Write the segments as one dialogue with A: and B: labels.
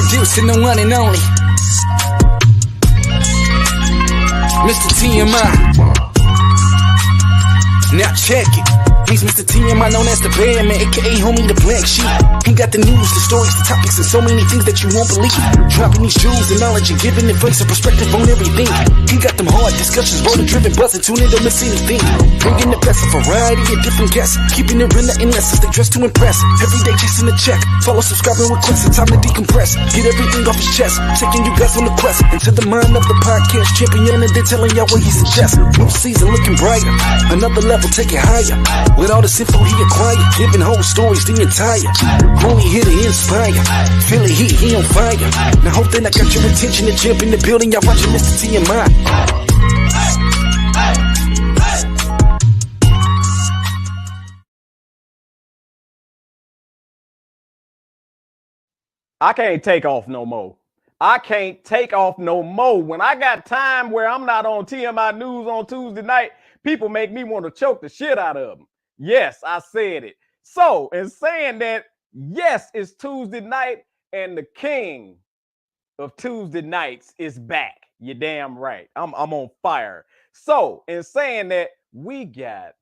A: Introducing the one and only Mr. TMI. Now check it. He's Mr. TMI, known as the Bear Man, aka homie the Black Sheep. He got the news, the stories, the topics, and so many things that you won't believe. Dropping these jewels and knowledge and giving advice and perspective on everything. He got them hard discussions, roller driven, buzzing, tune in, don't miss anything. Bringing the best of variety of different guests, keeping it real and less as they dress to impress. Every day chasing the check, follow, subscribing, request, it's time to decompress. Get everything off his chest, taking you guys on the quest into the mind of the podcast champion, and then telling y'all what he suggests. New season looking brighter, another level, take it higher. With all the info he acquired, giving whole stories the entire. Only here to inspire. Feel it heat, he on fire. Now hope that I got your attention to jump in the building. Y'all watching Mr. TMI.
B: I can't take off no more. I can't take off no more. When I got time where I'm not on TMI News on Tuesday night, people make me want to choke the shit out of them. Yes, I said it. So, in saying that, yes, it's Tuesday night, and the king of Tuesday nights is back. You're damn right. I'm on fire. So, in saying that, we got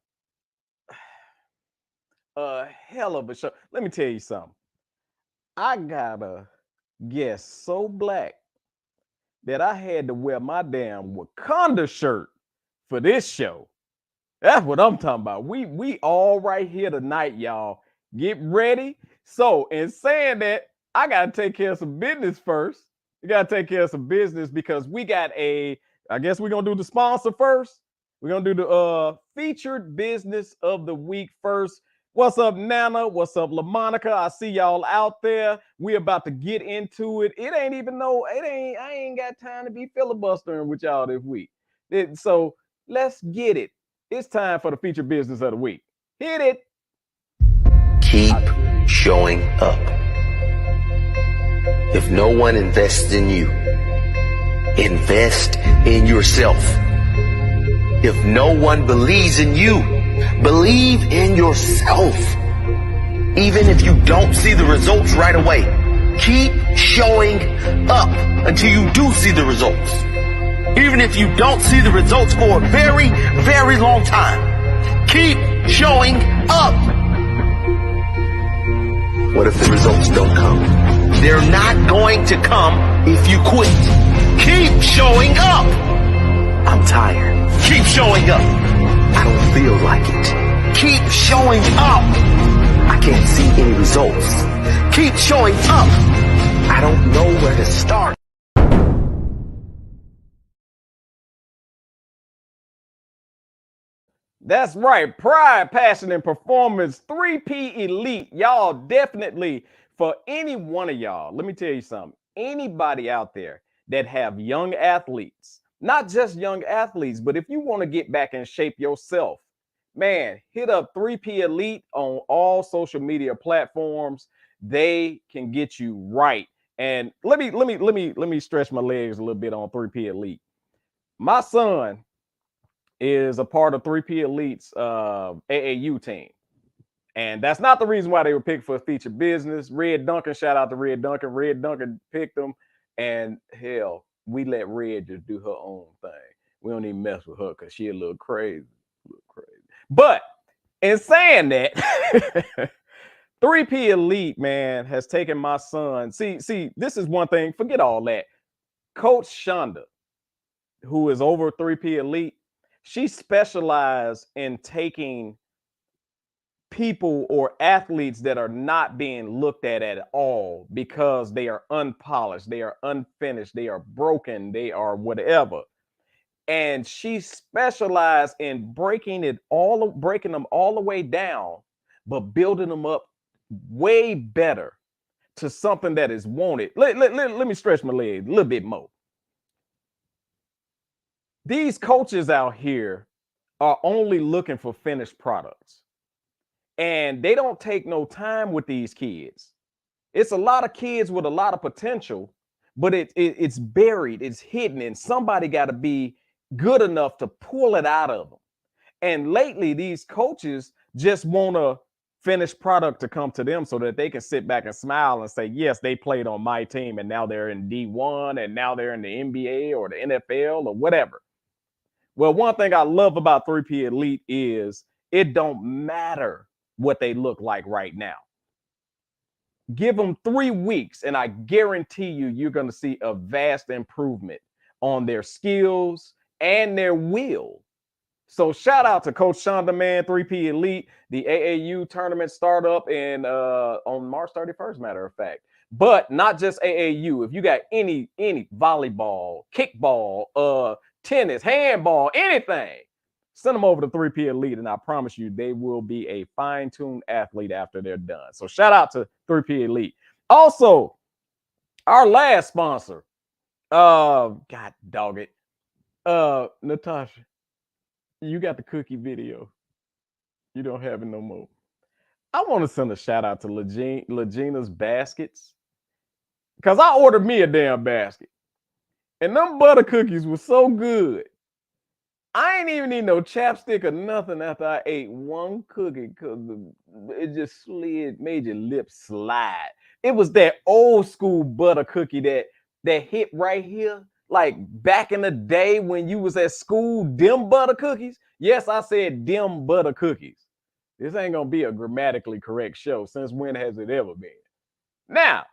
B: a hell of a show. Let me tell you something. I got a guest so black that I had to wear my damn Wakanda shirt for this show. That's what I'm talking about. We all right here tonight, y'all. Get ready. So, in saying that, I got to take care of some business first. We got to take care of some business because we got I guess we're going to do the sponsor first. We're going to do the featured business of the week first. What's up, Nana? What's up, LaMonica? I see y'all out there. We about to get into it. I ain't got time to be filibustering with y'all this week. So, let's get it. It's time for the featured business of the week. Hit it.
C: Keep showing up. If no one invests in you, invest in yourself. If no one believes in you, believe in yourself. Even if you don't see the results right away, keep showing up until you do see the results. Even if you don't see the results for a very, very long time, keep showing up. What if the results don't come? They're not going to come if you quit. Keep showing up. I'm tired. Keep showing up. I don't feel like it. Keep showing up. I can't see any results. Keep showing up. I don't know where to start.
B: That's right. Pride, passion, and performance. 3P Elite. Y'all definitely, for any one of y'all, let me tell you something. Anybody out there that have young athletes, not just young athletes, but if you want to get back in shape yourself, man, hit up 3P Elite on all social media platforms. They can get you right. And let me stretch my legs a little bit on 3P Elite. My son is a part of 3P Elite's AAU team. And that's not the reason why they were picked for a featured business. Red Duncan, shout out to Red Duncan. Red Duncan picked them. And hell, we let Red just do her own thing. We don't even mess with her because she a little crazy. But in saying that, 3P Elite, man, has taken my son. See, this is one thing. Forget all that. Coach Shonda, who is over 3P Elite, she specialized in taking people or athletes that are not being looked at all because they are unpolished, they are unfinished, they are broken, they are whatever. And she specialized in breaking them all the way down, but building them up way better to something that is wanted. Let me stretch my legs a little bit more. These coaches out here are only looking for finished products. And they don't take no time with these kids. It's a lot of kids with a lot of potential, but it's buried, it's hidden, and somebody got to be good enough to pull it out of them. And lately, these coaches just want to finished product to come to them so that they can sit back and smile and say, yes, they played on my team and now they're in D1 and now they're in the NBA or the NFL or whatever. Well, one thing I love about 3P Elite is it don't matter what they look like right now. Give them 3 weeks and I guarantee you're going to see a vast improvement on their skills and their will. So shout out to Coach Shonda, man, 3P Elite. The AAU tournament startup in on March 31st, matter of fact. But not just AAU. If you got any volleyball, kickball, tennis, handball, anything, send them over to 3P Elite, and I promise you they will be a fine-tuned athlete after they're done. So shout out to 3P Elite. Also, our last sponsor, God dog it, Natasha. You got the cookie video. You don't have it no more. I want to send a shout out to Legina's Baskets, because I ordered me a damn basket. And them butter cookies were so good. I ain't even need no chapstick or nothing after I ate one cookie, because it just slid, made your lips slide. It was that old school butter cookie that hit right here. Like back in the day when you was at school, dim butter cookies. Yes, I said dim butter cookies. This ain't gonna be a grammatically correct show. Since when has it ever been? Now,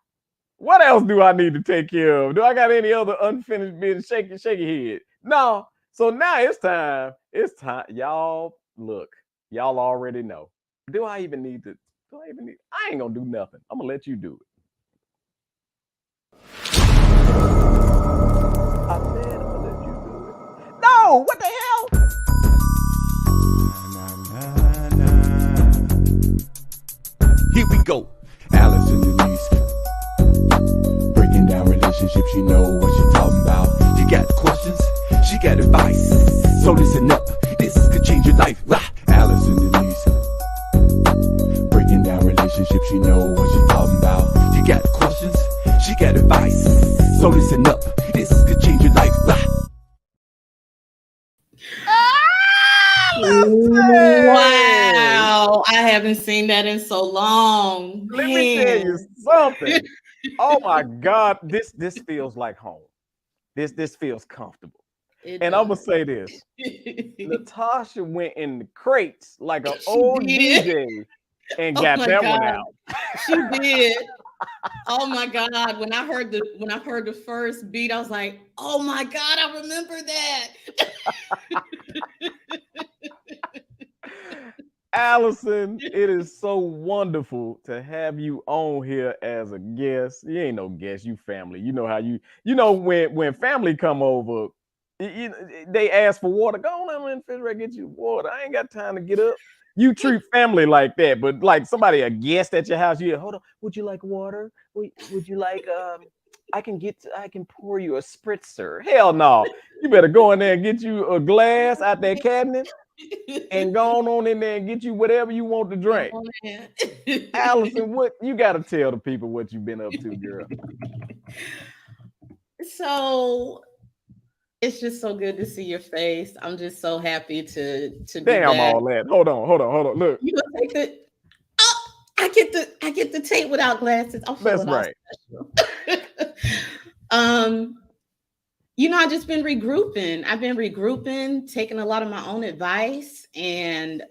B: what else do I need to take care of? Do I got any other unfinished business? Shake your head. No. So now it's time. It's time. Y'all, look, y'all already know. Do I even need to? I ain't gonna do nothing. I'm gonna let you do it. I said I'm gonna let you do it. No, what the hell?
D: Here we go. Allison Denise. Breaking down relationships, you know what she talking about. She got questions, she got advice. So listen up, this could change your life. Allison Denise. Breaking down relationships, you know what she talking about. She got questions, she got advice. So listen up, this could change your life.
E: Wow, I haven't seen that in so long.
B: Let me tell you something. Oh my God, this feels like home. This feels comfortable. And I'm gonna say this: Natasha went in the crates like an old DJ and got that one out.
E: She did. Oh my God! When I heard the first beat, I was like, "Oh my God, I remember that."
B: Allison, it is so wonderful to have you on here as a guest. You ain't no guest, you family. You know how when family come over, they ask for water. Go on in the refrigerator, get you water. I ain't got time to get up. You treat family like that, but like somebody, a guest at your house, you hold on. Would you like water? Would you like I can pour you a spritzer. Hell no. You better go in there and get you a glass out that cabinet and go on in there and get you whatever you want to drink. Allison, what you got to tell the people what you've been up to, girl?
E: So it's just so good to see your face. I'm just so happy to be
B: Damn
E: back.
B: all that. Hold on. Look.
E: You gonna take the I get the tape without glasses. I'm feeling
B: That's right.
E: I've just been regrouping. I've been regrouping, taking a lot of my own advice, and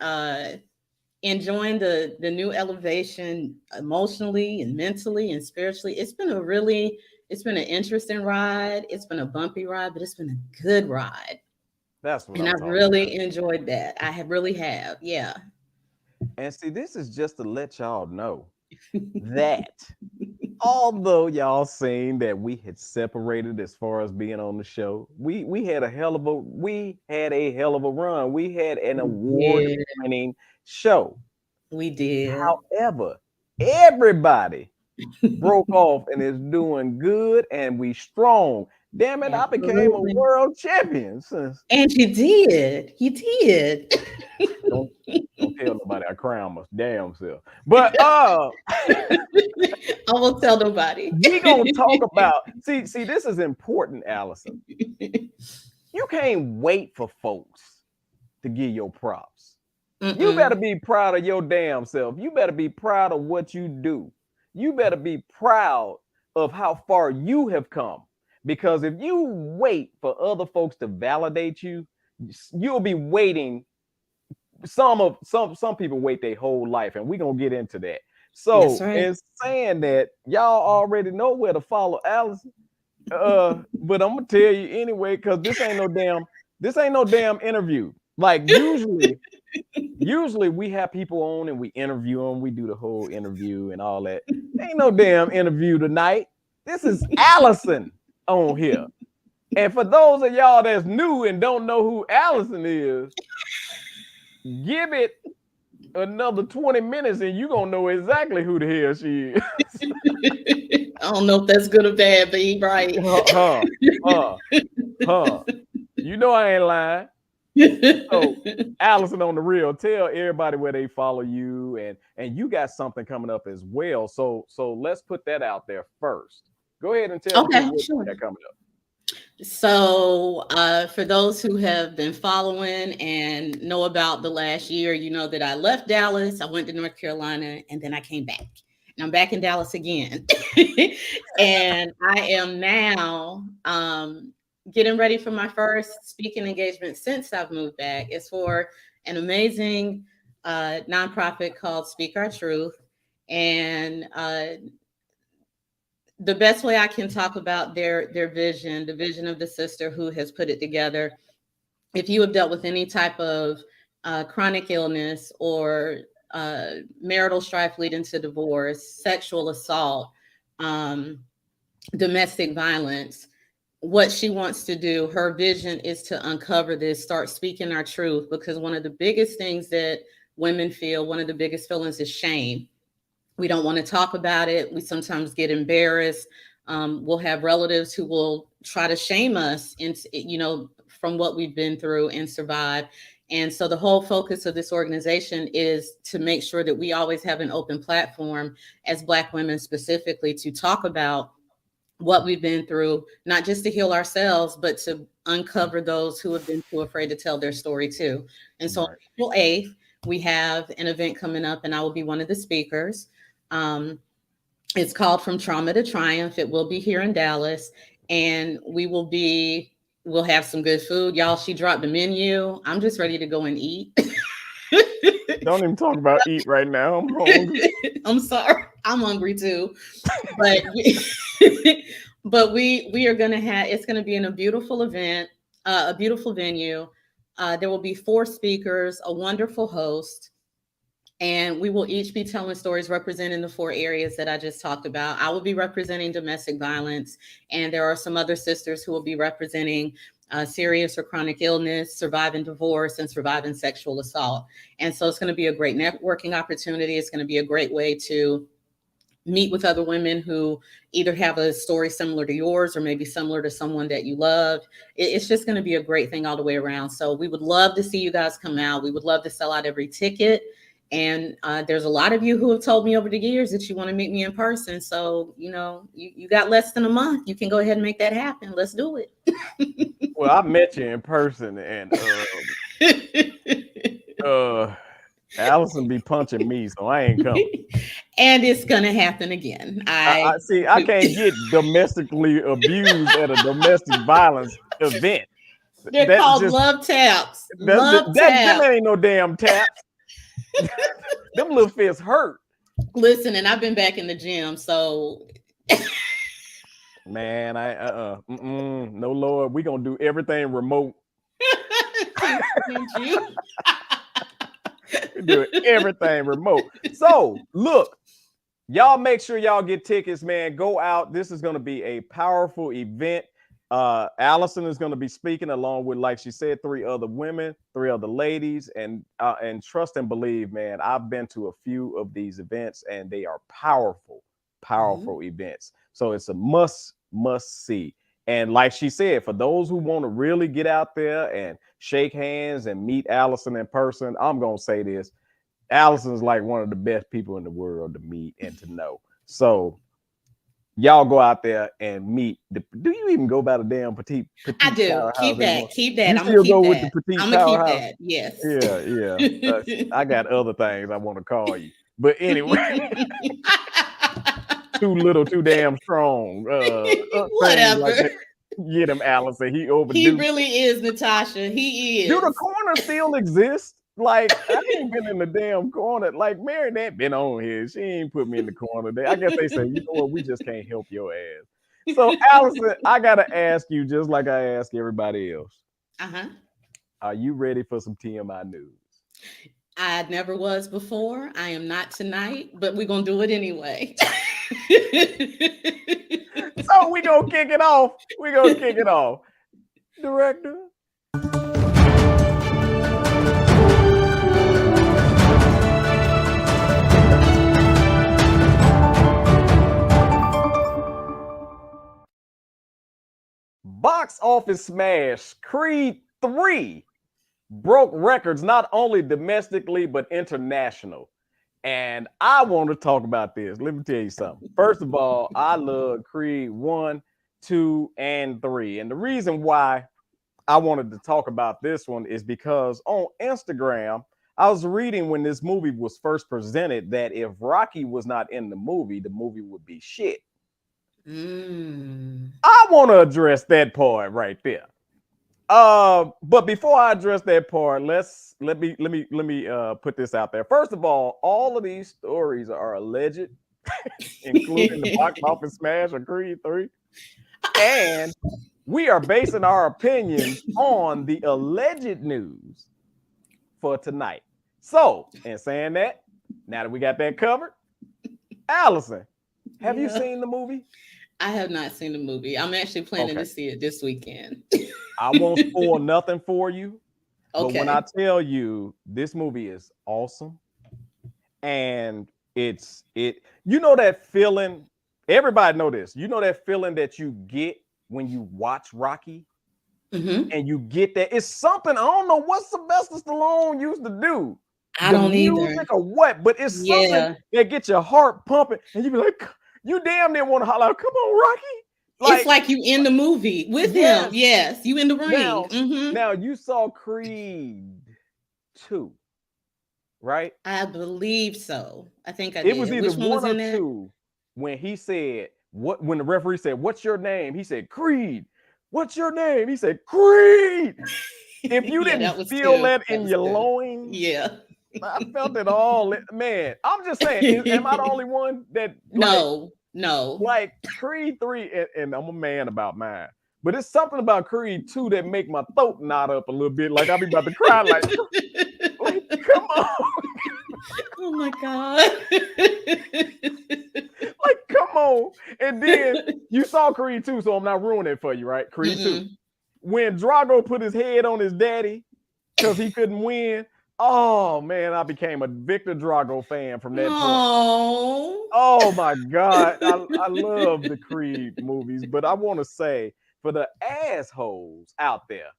E: enjoying the new elevation emotionally and mentally and spiritually. It's been an interesting ride. It's been a bumpy ride, but it's been a good ride.
B: That's what
E: I've really enjoyed that. I really have. Yeah.
B: And see, this is just to let y'all know that although y'all seen that we had separated as far as being on the show, we had a hell of a run. We had an award-winning show.
E: We did.
B: However, everybody broke off and is doing good, and we strong. Damn it, absolutely. I became a world champion.
E: And you did.
B: Don't tell nobody I crowned my damn self. But I
E: won't tell nobody.
B: We gonna talk about see, this is important, Allison. You can't wait for folks to give your props. You better be proud of your damn self. You better be proud of what you do. You better be proud of how far you have come. Because if you wait for other folks to validate you, you'll be waiting. Some people wait their whole life, and we're gonna get into that. So in saying that, y'all already know where to follow Allison. But I'm gonna tell you anyway, because this ain't no damn interview. Like usually we have people on and we interview them, we do the whole interview and all that. Ain't no damn interview tonight. This is Allison on here. And for those of y'all that's new and don't know who Allison is, give it another 20 minutes and you're gonna know exactly who the hell she is.
E: I don't know if that's good or bad, but he right.
B: You know I ain't lying. So Allison on the real, tell everybody where they follow you, and you got something coming up as well. So let's put that out there first. Go ahead and tell me what's coming up.
E: So for those who have been following and know about the last year, you know that I left Dallas, I went to North Carolina, and then I came back. And I'm back in Dallas again. And I am now getting ready for my first speaking engagement since I've moved back. It's for an amazing nonprofit called Speak Our Truth. And the best way I can talk about their vision, the vision of the sister who has put it together, if you have dealt with any type of chronic illness or marital strife leading to divorce, sexual assault, domestic violence, what she wants to do, her vision is to uncover this, start speaking our truth, because one of the biggest things that women feel, one of the biggest feelings is shame. We don't want to talk about it. We sometimes get embarrassed. We'll have relatives who will try to shame us into, from what we've been through and survived. And so the whole focus of this organization is to make sure that we always have an open platform as Black women specifically to talk about what we've been through, not just to heal ourselves, but to uncover those who have been too afraid to tell their story too. And so on April 8th, we have an event coming up and I will be one of the speakers. It's called From Trauma to Triumph. It will be here in Dallas, and we'll have some good food. Y'all, she dropped the menu. I'm just ready to go and eat.
B: Don't even talk about eat right now. I'm hungry.
E: I'm sorry. I'm hungry too. But we are going to it's going to be in a beautiful event, a beautiful venue. There will be 4 speakers, a wonderful host, and we will each be telling stories representing the 4 areas that I just talked about. I will be representing domestic violence, and there are some other sisters who will be representing serious or chronic illness, surviving divorce, and surviving sexual assault. And so it's going to be a great networking opportunity. It's going to be a great way to meet with other women who either have a story similar to yours or maybe similar to someone that you love. It's just going to be a great thing all the way around. So we would love to see you guys come out. We would love to sell out every ticket. And there's a lot of you who have told me over the years that you want to meet me in person. So, you got less than a month. You can go ahead and make that happen. Let's do it.
B: Well, I met you in person, and Allison be punching me, so I ain't coming.
E: And it's gonna happen again.
B: I see. I can't get domestically abused at a domestic violence event.
E: They're called love taps.
B: That ain't no damn taps. Them little fists hurt.
E: Listen, and I've been back in the gym, so
B: man, no Lord, we gonna do everything remote. We do everything remote. So look, y'all make sure y'all get tickets, man. Go out. This is gonna be a powerful event. Allison is going to be speaking along with, like she said, 3 other women, 3 other ladies, and trust and believe, man, I've been to a few of these events and they are powerful events. So it's a must see. And like she said, for those who want to really get out there and shake hands and meet Allison in person, I'm going to say this. Allison is like one of the best people in the world to meet and to know. So y'all go out there and meet the. Do you even go by the damn petite
E: I do.
B: powerhouse
E: Keep
B: anymore?
E: that. Keep that.
B: You
E: I'm gonna
B: still
E: keep
B: go with the
E: that.
B: petite
E: I'm gonna keep
B: powerhouse?
E: that. Yes.
B: Yeah. I got other things I want to call you, but anyway, too little, too damn strong. Things like
E: Whatever.
B: that. Get him, Allison. He
E: He
B: overdue.
E: really is, Natasha. He
B: Do the
E: is.
B: corner still exist? Like, I ain't been in the damn corner. Like, Mary that been on here. She ain't put me in the corner. I guess they say, you know what, we just can't help your ass. So, Allison, I gotta ask you, just like I ask everybody else.
E: Uh-huh.
B: Are you ready for some TMI news?
E: I never was before. I am not tonight, but we're gonna do it anyway.
B: So we gonna kick it off. Director. Box office smash Creed 3 broke records not only domestically but international. And I want to talk about this. Let me tell you something. First of all, I love Creed 1, 2, and 3. And the reason why I wanted to talk about this one is because on Instagram, I was reading when this movie was first presented that if Rocky was not in the movie would be shit. I want to address that part right there. But before I address that part, let me put this out there. First of all of these stories are alleged, including the box office smash of Creed 3. And we are basing our opinions on the alleged news for tonight. So, in saying that, now that we got that covered, Allison, have you seen the movie?
E: I have not seen the movie. I'm actually planning to see it this weekend.
B: I won't spoil nothing for you.
E: Okay.
B: But when I tell you this movie is awesome, and you know that feeling, everybody know this. You know that feeling that you get when you watch Rocky, and you get that. It's something, I don't know what Sylvester Stallone used to do.
E: I don't either.
B: Or what, but it's something that gets your heart pumping, and you be like, you damn near want to holler out, come on, Rocky.
E: It's like you in the movie with him. Yes, you in the ring.
B: Now you saw Creed 2, right?
E: I believe so. I think I did.
B: It was either one or two when he said, when the referee said, what's your name? He said, Creed. What's your name? He said, Creed. If you didn't feel that in your loins, I felt it all. Man, I'm just saying, am I the only one that
E: No.
B: Like Creed 3, and I'm a man about mine, but it's something about Creed 2 that make my throat knot up a little bit. Like I'll be about to cry, like come on.
E: Oh my God.
B: Like, come on. And then you saw Creed 2, so I'm not ruining it for you, right? Creed 2. When Drago put his head on his daddy because he couldn't win. Oh man, I became a Victor Drago fan from that point. Oh my God. I love the Creed movies, but I want to say for the assholes out there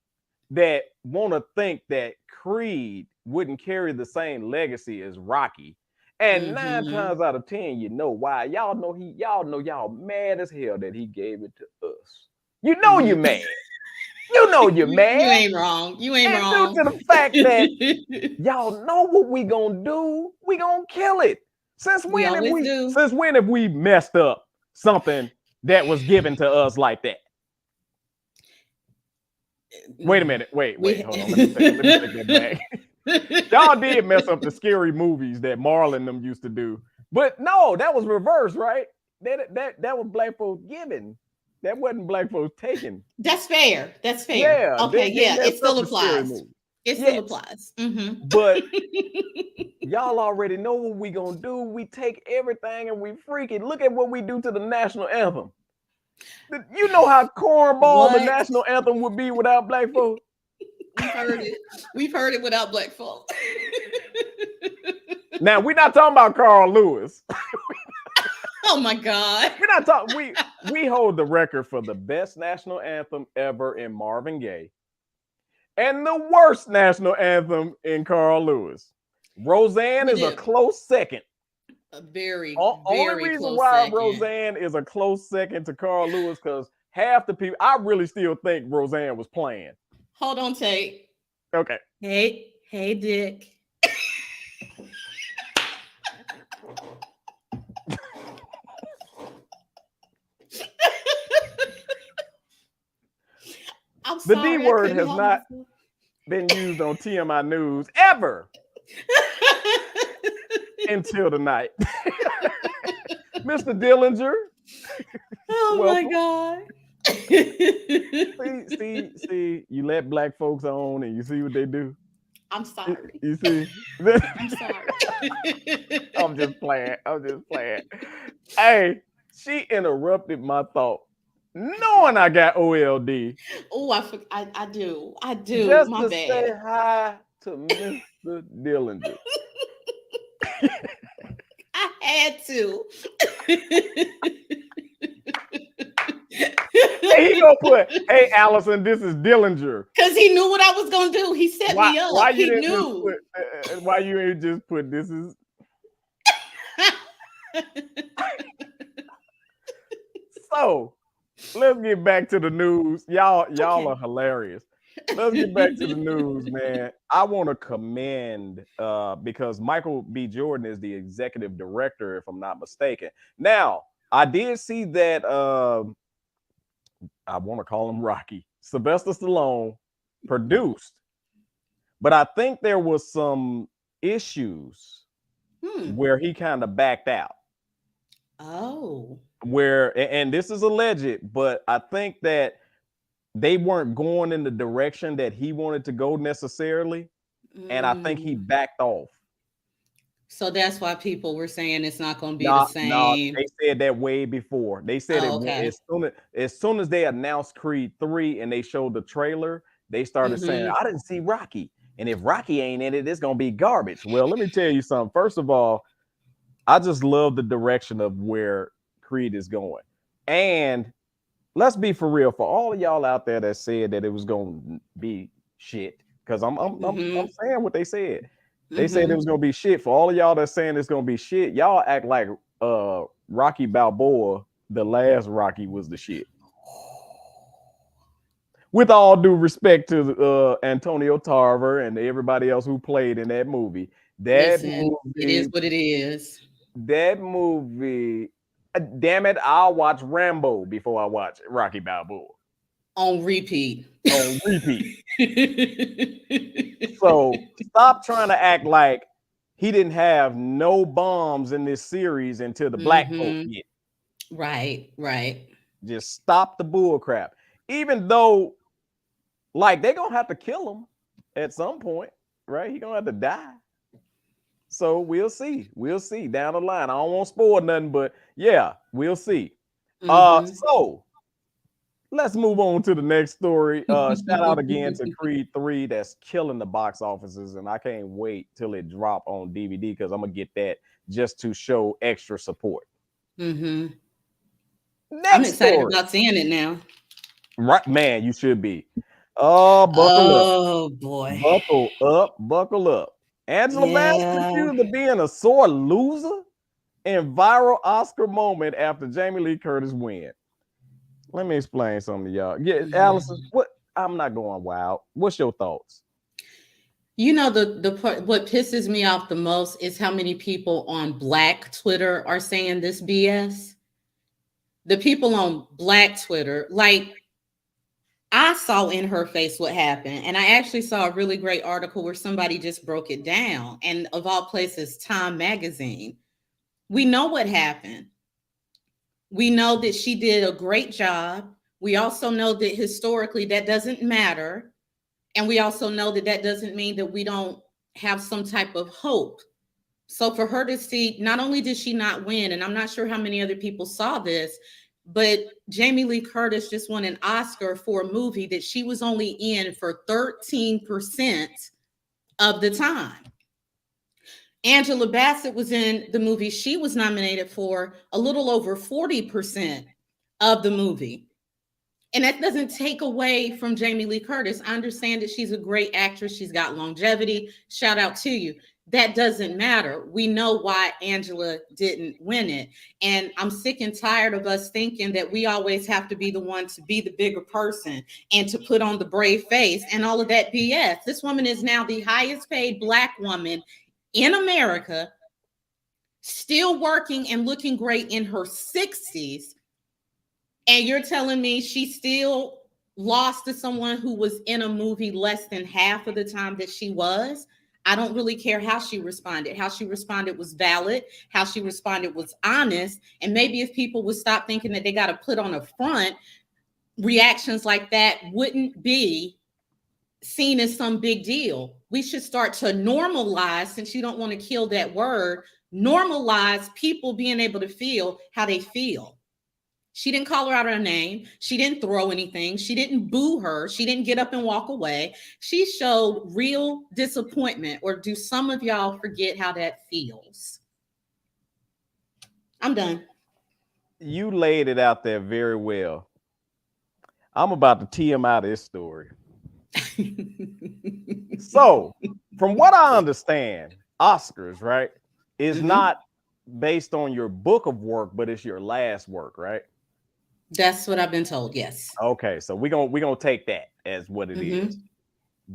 B: that want to think that Creed wouldn't carry the same legacy as Rocky. And 9 times out of 10, you know why. Y'all know y'all mad as hell that he gave it to us. You know you're mad. You know you're mad.
E: You ain't wrong. You ain't wrong.
B: Due to the fact that y'all know what we gonna do, we gonna kill it. Since when have we messed up something that was given to us like that? Wait a minute. Wait, hold on. Let me take that back. Y'all did mess up the scary movies that Marlon them used to do. But no, that was reversed, right? That was black folks given. That wasn't black folks taken.
E: That's fair. Yeah. Okay, it still applies. It still applies.
B: But y'all already know what we gonna do. We take everything and we freak it. Look at what we do to the national anthem. You know how cornball the national anthem would be without black folks?
E: We've heard it without black folks.
B: Now we're not talking about Carl Lewis.
E: Oh my God.
B: We're not talking. We hold the record for the best national anthem ever in Marvin Gaye, and the worst national anthem in Carl Lewis. Roseanne is a close second.
E: A very,
B: Only
E: very
B: reason
E: close
B: why
E: second.
B: Roseanne is a close second to Carl Lewis, because half the people, I really still think Roseanne was playing.
E: Hold on, Tate.
B: Okay.
E: Hey, Dick. I'm
B: The
E: sorry,
B: D word
E: I couldn't
B: has
E: help
B: not
E: myself.
B: been used on TMI News ever until tonight. Mr. Dillinger.
E: Oh my
B: Welcome.
E: God.
B: See, you let black folks on and you see what they do.
E: I'm sorry.
B: You see?
E: I'm sorry.
B: I'm just playing. Hey, she interrupted my thought, knowing I got OLD.
E: Oh, I do.
B: Just
E: My
B: to
E: bad.
B: say hi to Mr. Dillinger.
E: I had to.
B: He gonna put, "Hey, Allison, this is Dillinger."
E: Because he knew what I was gonna do. He set me up.
B: Why you
E: He
B: didn't
E: knew.
B: just put? Why you ain't just put this is? So let's get back to the news. Y'all
E: Okay.
B: are hilarious. Let's get back to the news, man. I want to commend because Michael B. Jordan is the executive director, if I'm not mistaken. Now, I did see that I want to call him Rocky. Sylvester Stallone produced, but I think there was some issues where he kind of backed out.
E: Oh.
B: And this is alleged, but I think that they weren't going in the direction that he wanted to go necessarily. And I think he backed off.
E: So that's why people were saying it's not going to be the same.
B: No, they said that way before. They said
E: okay.
B: as soon as they announced Creed 3 and they showed the trailer, they started saying, I didn't see Rocky. And if Rocky ain't in it, it's going to be garbage. Well, let me tell you something. First of all, I just love the direction of where Creed is going. And let's be for real, for all of y'all out there that said that it was going to be shit, because I'm saying what they said. They said it was going to be shit. For all of y'all that's saying it's going to be shit, y'all act like Rocky Balboa, the last Rocky, was the shit. With all due respect to Antonio Tarver and everybody else who played in that movie.
E: Listen, it is what it is.
B: That movie, damn it, I'll watch Rambo before I watch Rocky Balboa.
E: On repeat.
B: So stop trying to act like he didn't have no bombs in this series until the black folks get.
E: Right.
B: Just stop the bull crap. Even though, like, they're gonna have to kill him at some point, right? He's gonna have to die. So we'll see down the line. I don't want to spoil nothing, but yeah, we'll see. So let's move on to the next story. Shout out again to Creed 3 that's killing the box offices, and I can't wait till it drop on DVD because I'm gonna get that just to show extra support.
E: I'm excited about seeing it now.
B: Right, man, you should be. Oh, buckle up.
E: Oh boy.
B: Buckle up. Angela Bassett accused of being a sore loser in viral Oscar moment after Jamie Lee Curtis win. Let me explain something to y'all. Yeah, Allison, I'm not going wild. What's your thoughts?
E: You know, the part, what pisses me off the most is how many people on Black Twitter are saying this BS. The people on Black Twitter, like, I saw in her face what happened. And I actually saw a really great article where somebody just broke it down. And of all places, Time Magazine. We know what happened. We know that she did a great job. We also know that historically that doesn't matter. And we also know that that doesn't mean that we don't have some type of hope. So for her to see, not only did she not win, and I'm not sure how many other people saw this, but Jamie Lee Curtis just won an Oscar for a movie that she was only in for 13% of the time. Angela Bassett was in the movie she was nominated for a little over 40% of the movie. And that doesn't take away from Jamie Lee Curtis. I understand that she's a great actress. She's got longevity. Shout out to you. that doesn't matter. We know why Angela didn't win it. And I'm sick and tired of us thinking that we always have to be the one to be the bigger person and to put on the brave face and all of that BS. This woman is now the highest paid Black woman in America, still working and looking great in her 60s. And you're telling me she still lost to someone who was in a movie less than half of the time that she was? I don't really care how she responded. How she responded was valid. How she responded was honest. And maybe if people would stop thinking that they got to put on a front, reactions like that wouldn't be seen as some big deal. We should start to normalize, since you don't want to kill that word, normalize people being able to feel how they feel. She didn't call her out her name. She didn't throw anything. She didn't boo her. She didn't get up and walk away. She showed real disappointment. Or do some of y'all forget how that feels? I'm done.
B: You laid it out there very well. I'm about to TMI this story. So, from what I understand, Oscars, right, is not based on your book of work, but it's your last work, right?
E: That's what I've been told. Yes.
B: Okay, so we're gonna take that as what it is.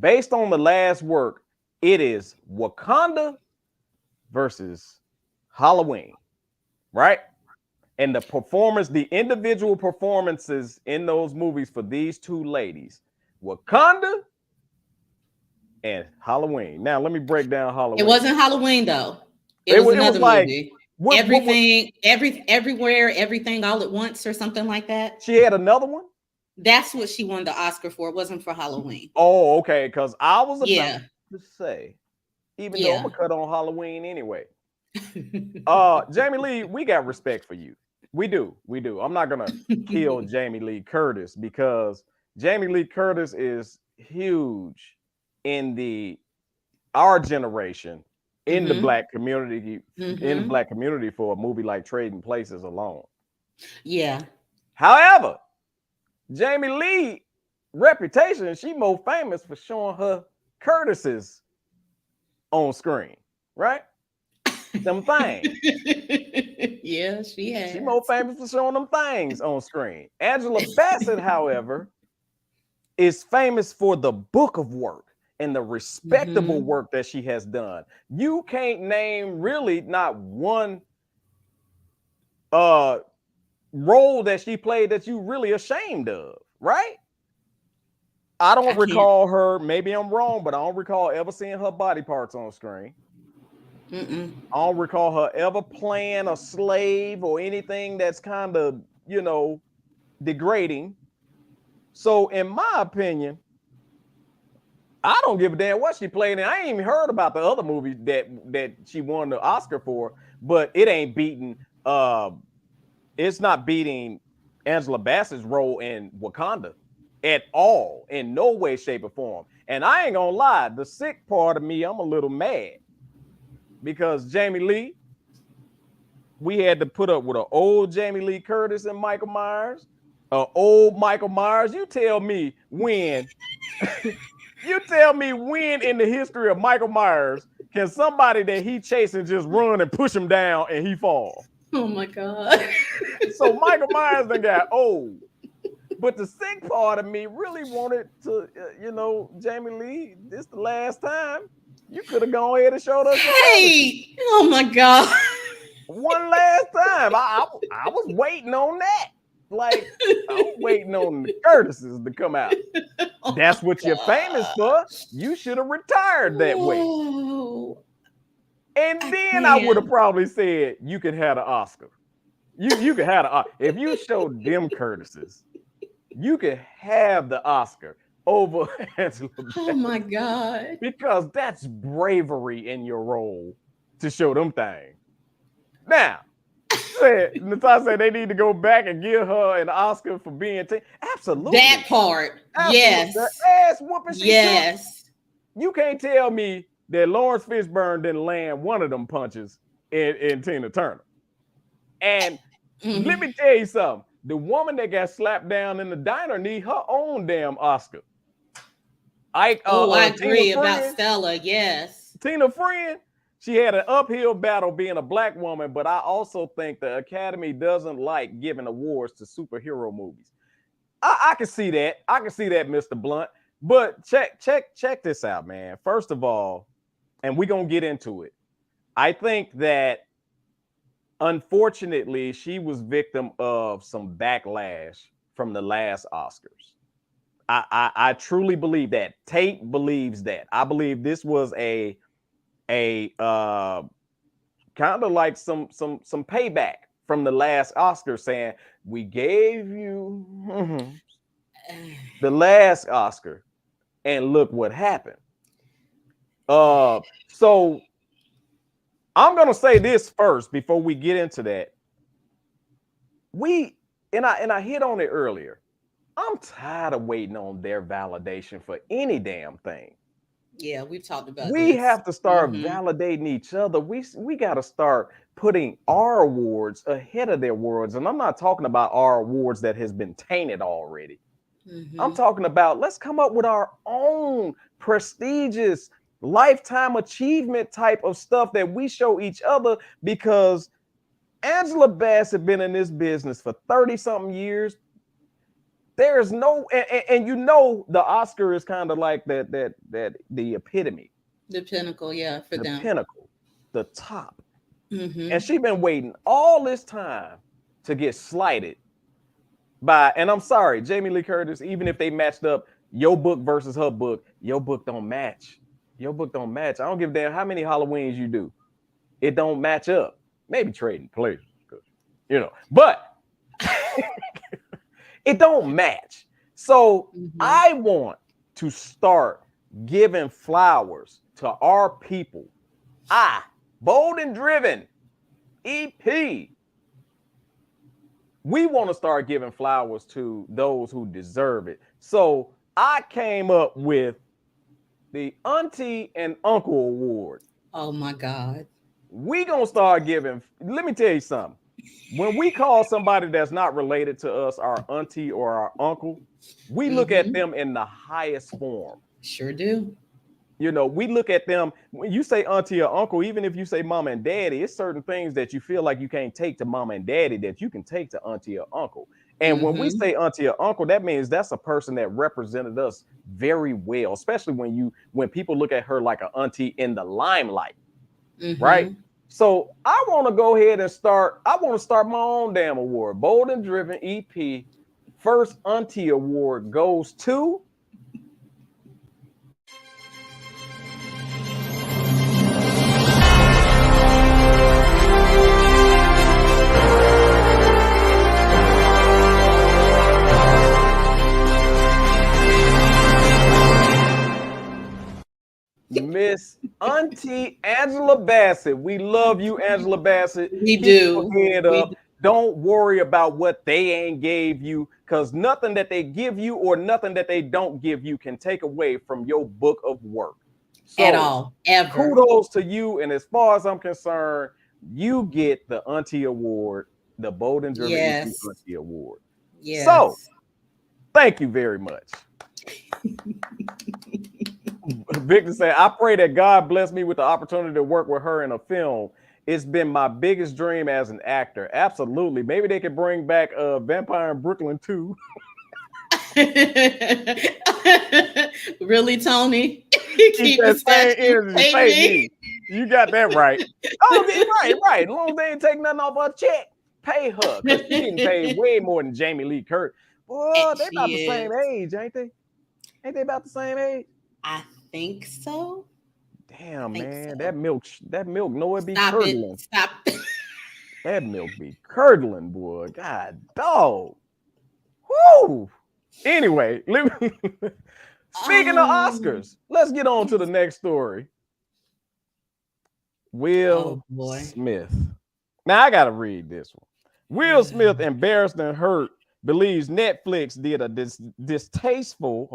B: Based on the last work, it is Wakanda versus Halloween, right? And the performance, the individual performances in those movies for these two ladies, Wakanda and Halloween. Now let me break down Halloween.
E: It wasn't Halloween though. It was another movie. Everywhere, everything all at once, or something like that.
B: She had another one.
E: That's what she won the Oscar for. It wasn't for Halloween.
B: Oh, okay. Because I was about to say, even though I'm gonna cut on Halloween anyway. Jamie Lee, we got respect for you. We do. I'm not gonna kill Jamie Lee Curtis, because Jamie Lee Curtis is huge in our generation. In the Black community, in the Black community, for a movie like Trading Places alone.
E: Yeah.
B: However, Jamie Lee reputation, she more famous for showing her Curtises on screen, right? Them things.
E: Yeah, she has.
B: She more famous for showing them things on screen. Angela Bassett, however, is famous for the book of work and the respectable work that she has done. You can't name really not one role that she played that you really ashamed of, right? I don't recall her, maybe I'm wrong, but I don't recall ever seeing her body parts on screen. I don't recall her ever playing a slave or anything that's kind of, degrading. So in my opinion, I don't give a damn what she played in. I ain't even heard about the other movie that she won the Oscar for, but it ain't beating. It's not beating Angela Bassett's role in Wakanda at all, in no way, shape, or form. And I ain't gonna lie, the sick part of me, I'm a little mad because Jamie Lee, we had to put up with an old Jamie Lee Curtis and Michael Myers, an old Michael Myers. You tell me when. You tell me when in the history of Michael Myers can somebody that he chasing just run and push him down and he fall?
E: Oh my God.
B: So Michael Myers done got old. But the sick part of me really wanted to, Jamie Lee, this the last time. You could have gone ahead and showed us.
E: Hey, oh my God.
B: One last time. I was waiting on that. Like, I'm waiting on the Curtises to come out. That's what you're famous for. You should have retired that way. And then I would have probably said you could have an Oscar. You could have an if you showed them Curtises, you could have the Oscar over Angela Bassett.
E: Oh my God.
B: Because that's bravery in your role to show them things. Now, Natasha said they need to go back and give her an Oscar for being absolutely
E: that part. Absolutely. Yes.
B: The ass whooping she
E: took.
B: You can't tell me that Lawrence Fishburne didn't land one of them punches in Tina Turner. And let me tell you something. The woman that got slapped down in the diner need her own damn Oscar. I agree
E: about Stella. Yes.
B: Tina Friend. She had an uphill battle being a black woman, but I also think the Academy doesn't like giving awards to superhero movies. I can see that. I can see that, Mr. Blunt. But check this out, man. First of all, and we're gonna get into it. I think that unfortunately, she was victim of some backlash from the last Oscars. I truly believe that. Tate believes that. I believe this was a kind of like some payback from the last Oscar, saying we gave you the last Oscar and look what happened. So I'm gonna say this first before we get into that. I hit on it earlier. I'm tired of waiting on their validation for any damn thing.
E: Yeah, we've talked about
B: We
E: this.
B: have to start validating each other. We got to start putting our awards ahead of their awards. And I'm not talking about our awards that has been tainted already. I'm talking about let's come up with our own prestigious lifetime achievement type of stuff that we show each other, because Angela Bassett been in this business for 30-something years. There is no, and you know, the Oscar is kind of like the epitome,
E: the pinnacle, yeah, for them.
B: The pinnacle, the top. And she's been waiting all this time to get slighted by, and I'm sorry, Jamie Lee Curtis, even if they matched up your book versus her book, your book don't match. Your book don't match. I don't give a damn how many Halloweens you do. It don't match up. Maybe Trading Places, you know, but it don't match. So I want to start giving flowers to our people. Bold and Driven, EP. We want to start giving flowers to those who deserve it. So I came up with the Auntie and Uncle Award.
E: Oh my God.
B: We gonna start giving, let me tell you something. When we call somebody that's not related to us our auntie or our uncle, we look at them in the highest form.
E: Sure do.
B: You know, we look at them, when you say auntie or uncle, even if you say mom and daddy, it's certain things that you feel like you can't take to mom and daddy that you can take to auntie or uncle. And when we say auntie or uncle, that means that's a person that represented us very well, especially when people look at her like an auntie in the limelight, right? So I want to go ahead and start my own damn award. Bold and Driven EP first auntie award goes to Miss Auntie Angela Bassett. We love you, Angela Bassett.
E: We do.
B: Keep your head up. Don't worry about what they ain't gave you, because nothing that they give you or nothing that they don't give you can take away from your book of work. So,
E: at all, ever.
B: Kudos to you. And as far as I'm concerned, you get the Auntie Award, the Bold and Driven Auntie Award.
E: Yes.
B: So, thank you very much. Victor said, I pray that God bless me with the opportunity to work with her in a film. It's been my biggest dream as an actor. Absolutely. Maybe they could bring back Vampire in Brooklyn too.
E: Really, Tony?
B: Keep that same energy. Pay me. You got that right. Oh, right. As long as they ain't take nothing off her check, pay her. Because she didn't pay way more than Jamie Lee Curtis. Boy, they about the same age, ain't they? Ain't they about the same age?
E: I think so.
B: Damn, man. So. That milk, no, it be curdling.
E: Stop it.
B: That milk be curdling, boy. God, dog. Woo. Anyway, speaking of Oscars, let's get on to the next story. Will Smith. Now, I got to read this one. Will Smith, embarrassed and hurt, believes Netflix did a distasteful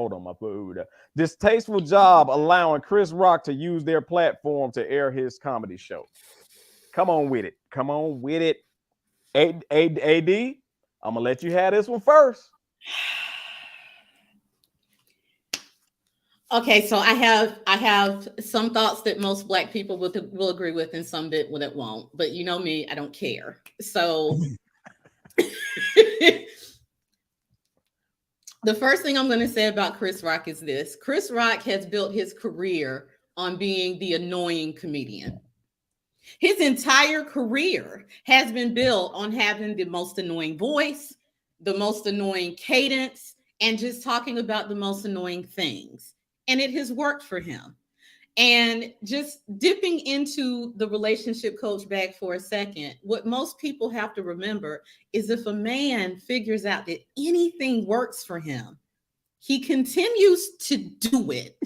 B: job allowing Chris Rock to use their platform to air his comedy show. Come on with it. AD, I'm going to let you have this one first.
E: Okay, so I have some thoughts that most Black people will agree with, and some that won't. But you know me, I don't care. So the first thing I'm going to say about Chris Rock is this: Chris Rock has built his career on being the annoying comedian. His entire career has been built on having the most annoying voice, the most annoying cadence, and just talking about the most annoying things. And it has worked for him. And just dipping into the relationship coach bag for a second, what most people have to remember is if a man figures out that anything works for him, he continues to do it.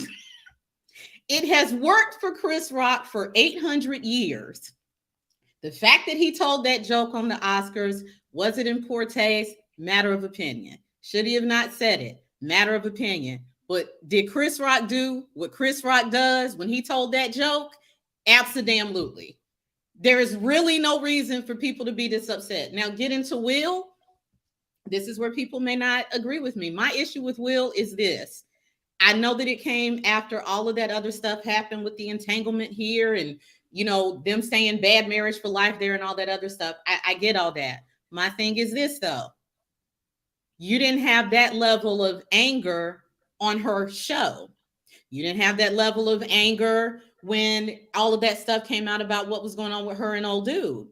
E: It has worked for Chris Rock for 800 years. The fact that he told that joke on the Oscars, was it in poor taste? Matter of opinion. Should he have not said it? Matter of opinion. But did Chris Rock do what Chris Rock does when he told that joke? Absolutely. There is really no reason for people to be this upset. Now, get into Will. This is where people may not agree with me. My issue with Will is this. I know that it came after all of that other stuff happened with the entanglement here and, you know, them saying bad marriage for life there and all that other stuff. I get all that. My thing is this, though. You didn't have that level of anger on her show. You didn't have that level of anger when all of that stuff came out about what was going on with her and old dude.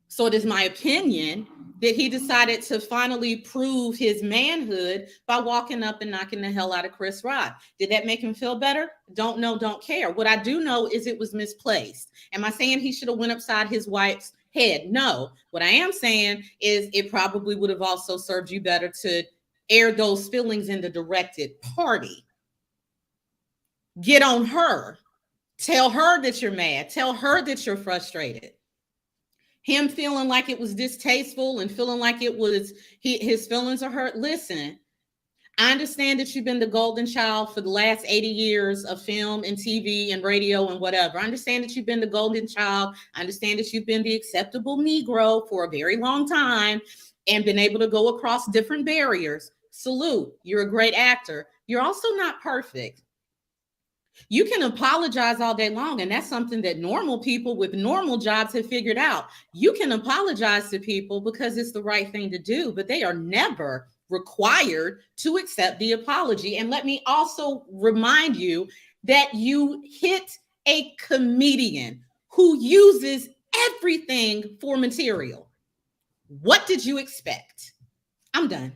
E: So it is my opinion that he decided to finally prove his manhood by walking up and knocking the hell out of Chris Rock. Did that make him feel better? Don't know, don't care. What I do know is it was misplaced. Am I saying he should have went upside his wife's head? No. What I am saying is it probably would have also served you better to air those feelings in the directed party. Get on her. Tell her that you're mad. Tell her that you're frustrated. Him feeling like it was distasteful and feeling like it was his feelings are hurt. Listen, I understand that you've been the golden child for the last 80 years of film and TV and radio and whatever. I understand that you've been the golden child. I understand that you've been the acceptable Negro for a very long time and been able to go across different barriers. Salute. You're a great actor. You're also not perfect. You can apologize all day long, and that's something that normal people with normal jobs have figured out. You can apologize to people because it's the right thing to do, but they are never required to accept the apology. And let me also remind you that you hit a comedian who uses everything for material. What did you expect? I'm done.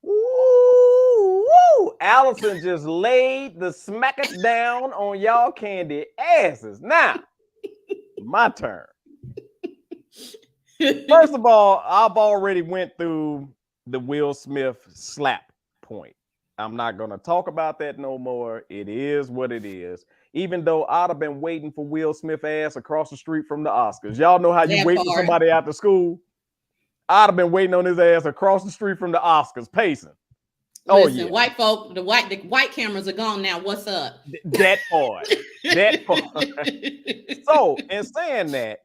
B: Woo, woo. Allison just laid the smackers down on y'all candy asses. Now, my turn. First of all, I've already went through the Will Smith slap point. I'm not going to talk about that no more. It is what it is. Even though I'd have been waiting for Will Smith ass across the street from the Oscars. Y'all know how you wait for somebody after school? I'd have been waiting on his ass across the street from the Oscars, pacing.
E: Listen, yeah. White folk, the white cameras are gone now. What's up?
B: That part. That part. So, in saying that,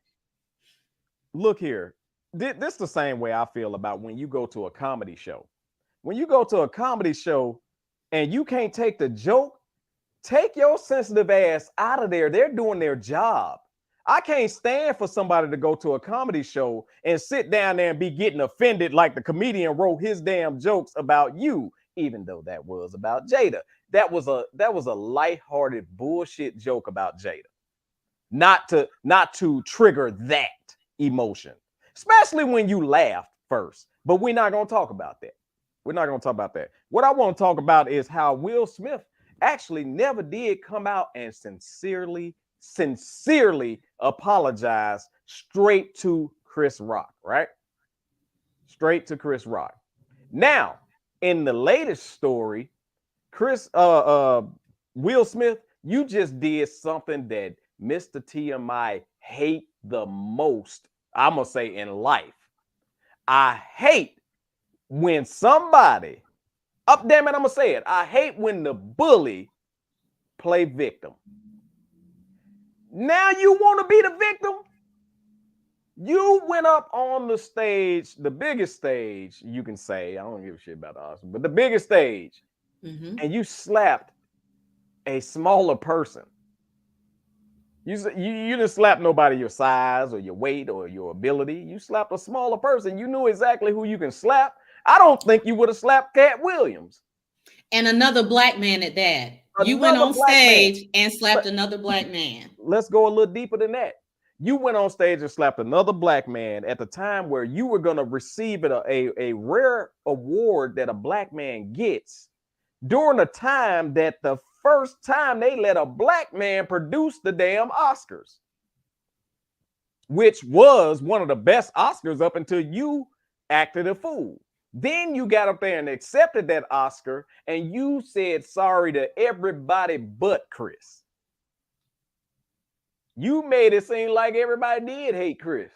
B: look here. This is the same way I feel about when you go to a comedy show. When you go to a comedy show and you can't take the joke, take your sensitive ass out of there. They're doing their job. I can't stand for somebody to go to a comedy show and sit down there and be getting offended like the comedian wrote his damn jokes about you, even though that was about Jada. That was a lighthearted bullshit joke about Jada. Not to trigger that emotion, especially when you laugh first. But we're not going to talk about that. We're not going to talk about that. What I want to talk about is how Will Smith actually never did come out and sincerely apologize straight to Chris Rock, right? Straight to Chris Rock. Now, in the latest story, Will Smith, you just did something that Mr. TMI hate the most, I'm gonna say, in life. I hate when somebody, damn it, I'm gonna say it. I hate when the bully play victim. Now you want to be the victim? You went up on the stage, the biggest stage, you can say. I don't give a shit about the Oscars, but the biggest stage. and you slapped a smaller person. You didn't slap nobody your size or your weight or your ability. You slapped a smaller person. You knew exactly who you can slap. I don't think you would have slapped Cat Williams.
E: And another black man at that. You went on stage and slapped another black man.
B: Let's go a little deeper than that. You went on stage and slapped another black man at the time where you were going to receive a rare award that a black man gets during a time that the first time they let a black man produce the damn Oscars, which was one of the best Oscars up until you acted a fool. Then you got up there and accepted that Oscar, and you said sorry to everybody but Chris. You made it seem like everybody did hate Chris.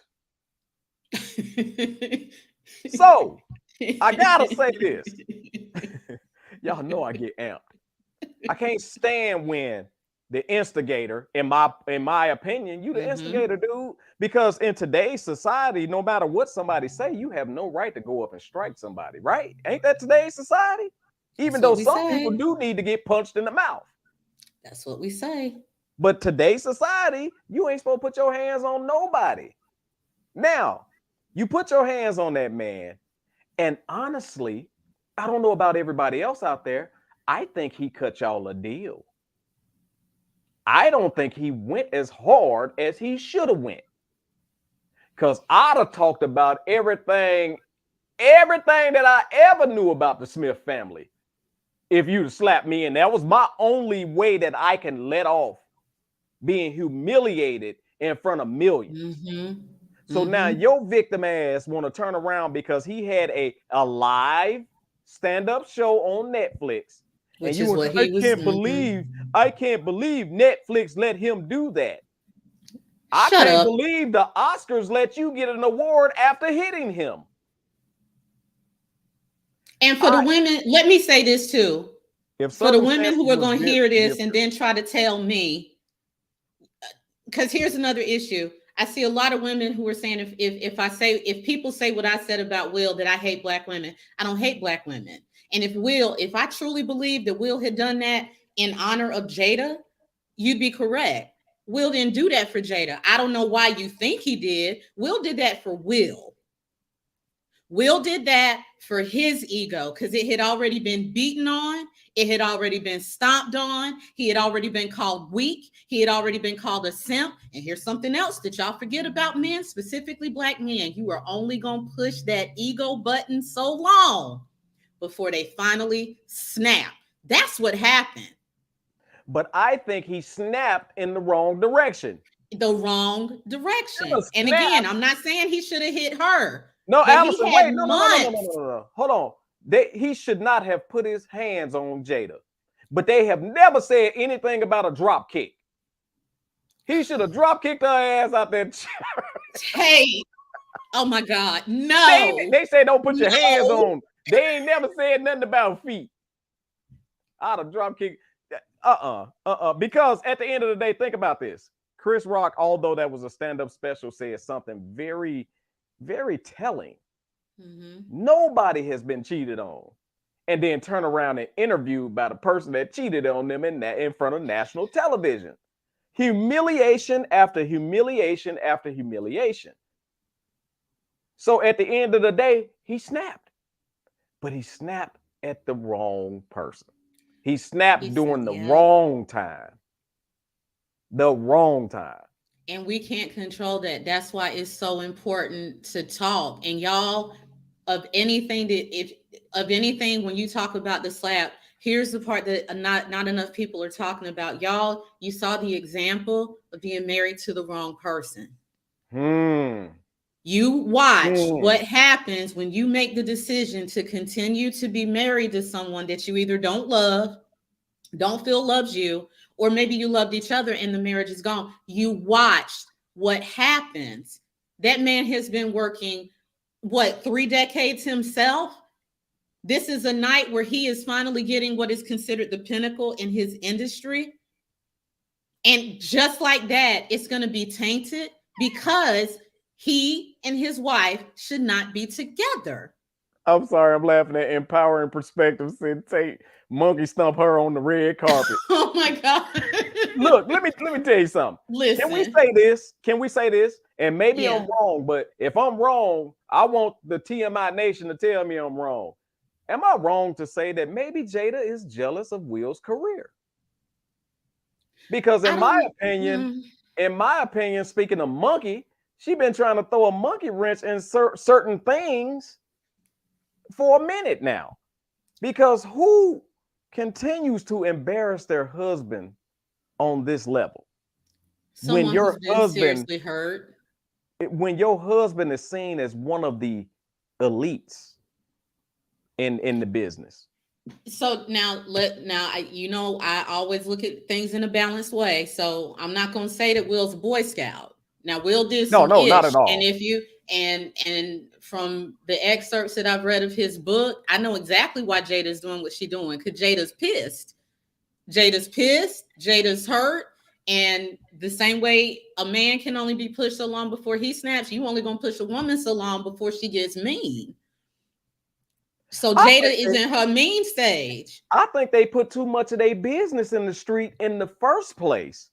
B: So I gotta say this. Y'all know I get amped. I can't stand when the instigator, in my opinion, you the instigator, dude. Because in today's society, no matter what somebody say, you have no right to go up and strike somebody, right? Ain't that today's society? Even though some people do need to get punched in the mouth.
E: That's what we say.
B: But today's society, you ain't supposed to put your hands on nobody. Now, you put your hands on that man, and honestly, I don't know about everybody else out there, I think he cut y'all a deal. I don't think he went as hard as he should have went. Because I'd have talked about everything that I ever knew about the Smith family if you'd slapped me. And that was my only way that I can let off being humiliated in front of millions. So now your victim ass want to turn around because he had a live stand-up show on Netflix.
E: Which
B: and you
E: is what he was.
B: I can't believe Netflix let him do that. I can't believe the Oscars let you get an award after hitting him.
E: And for the women, let me say this too. For the women who are going to hear this and then try to tell me, because here's another issue. I see a lot of women who are saying if people say what I said about Will, that I hate black women. I don't hate black women. And if I truly believe that Will had done that in honor of Jada, you'd be correct. Will didn't do that for Jada. I don't know why you think he did. Will did that for Will. Will did that for his ego because it had already been beaten on. It had already been stomped on. He had already been called weak. He had already been called a simp. And here's something else that y'all forget about men, specifically black men. You are only going to push that ego button so long before they finally snap. That's what happened.
B: But I think he snapped in the wrong direction.
E: The wrong direction. And again, I'm not saying he should have hit her.
B: No, Allison, wait, no. Hold on. He should not have put his hands on Jada. But they have never said anything about a drop kick. He should have drop kicked her ass out there.
E: Hey, oh my God, no.
B: They say don't put your hands on. They ain't never said nothing about feet. I'd have drop kicked. Because at the end of the day, think about this. Chris Rock, although that was a stand-up special, said something very, very telling. Nobody has been cheated on and then turn around and interviewed by the person that cheated on them in front of national television. Humiliation after humiliation after humiliation. So at the end of the day, he snapped. But he snapped at the wrong person. He snapped during the wrong time. The wrong time.
E: And we can't control that. That's why it's so important to talk. And y'all, of anything when you talk about the slap, here's the part that not enough people are talking about. Y'all, you saw the example of being married to the wrong person. You watch what happens when you make the decision to continue to be married to someone that you either don't love, don't feel loves you, or maybe you loved each other and the marriage is gone. You watched what happens. That man has been working, 3 decades himself? This is a night where he is finally getting what is considered the pinnacle in his industry. And just like that, it's going to be tainted because he and his wife should not be together.
B: I'm sorry, I'm laughing at empowering perspective. Said Tate monkey stomp her on the red carpet.
E: Oh my God.
B: Look, let me tell you something. Can we
E: Listen.
B: say this? Can we say this? And maybe
E: Yeah.
B: I'm wrong, but if I'm wrong, I want the TMI Nation to tell me I'm wrong. Am I wrong to say that maybe Jada is jealous of Will's career? Because
E: I don't.
B: in my opinion, speaking of monkey, she been trying to throw a monkey wrench in certain things for a minute now. Because who continues to embarrass their husband on this level?
E: Someone who's been seriously hurt.
B: When your husband is seen as one of the elites in the business.
E: So now I always look at things in a balanced way. So I'm not going to say that Will's a Boy Scout. Now Will did some
B: No,
E: ish,
B: not at all.
E: and if you and from the excerpts that I've read of his book, I know exactly why Jada's doing what she's doing, because Jada's pissed. Jada's hurt. And the same way a man can only be pushed so long before he snaps, you only gonna push a woman so long before she gets mean. So Jada is in her mean stage.
B: I think they put too much of their business in the street in the first place.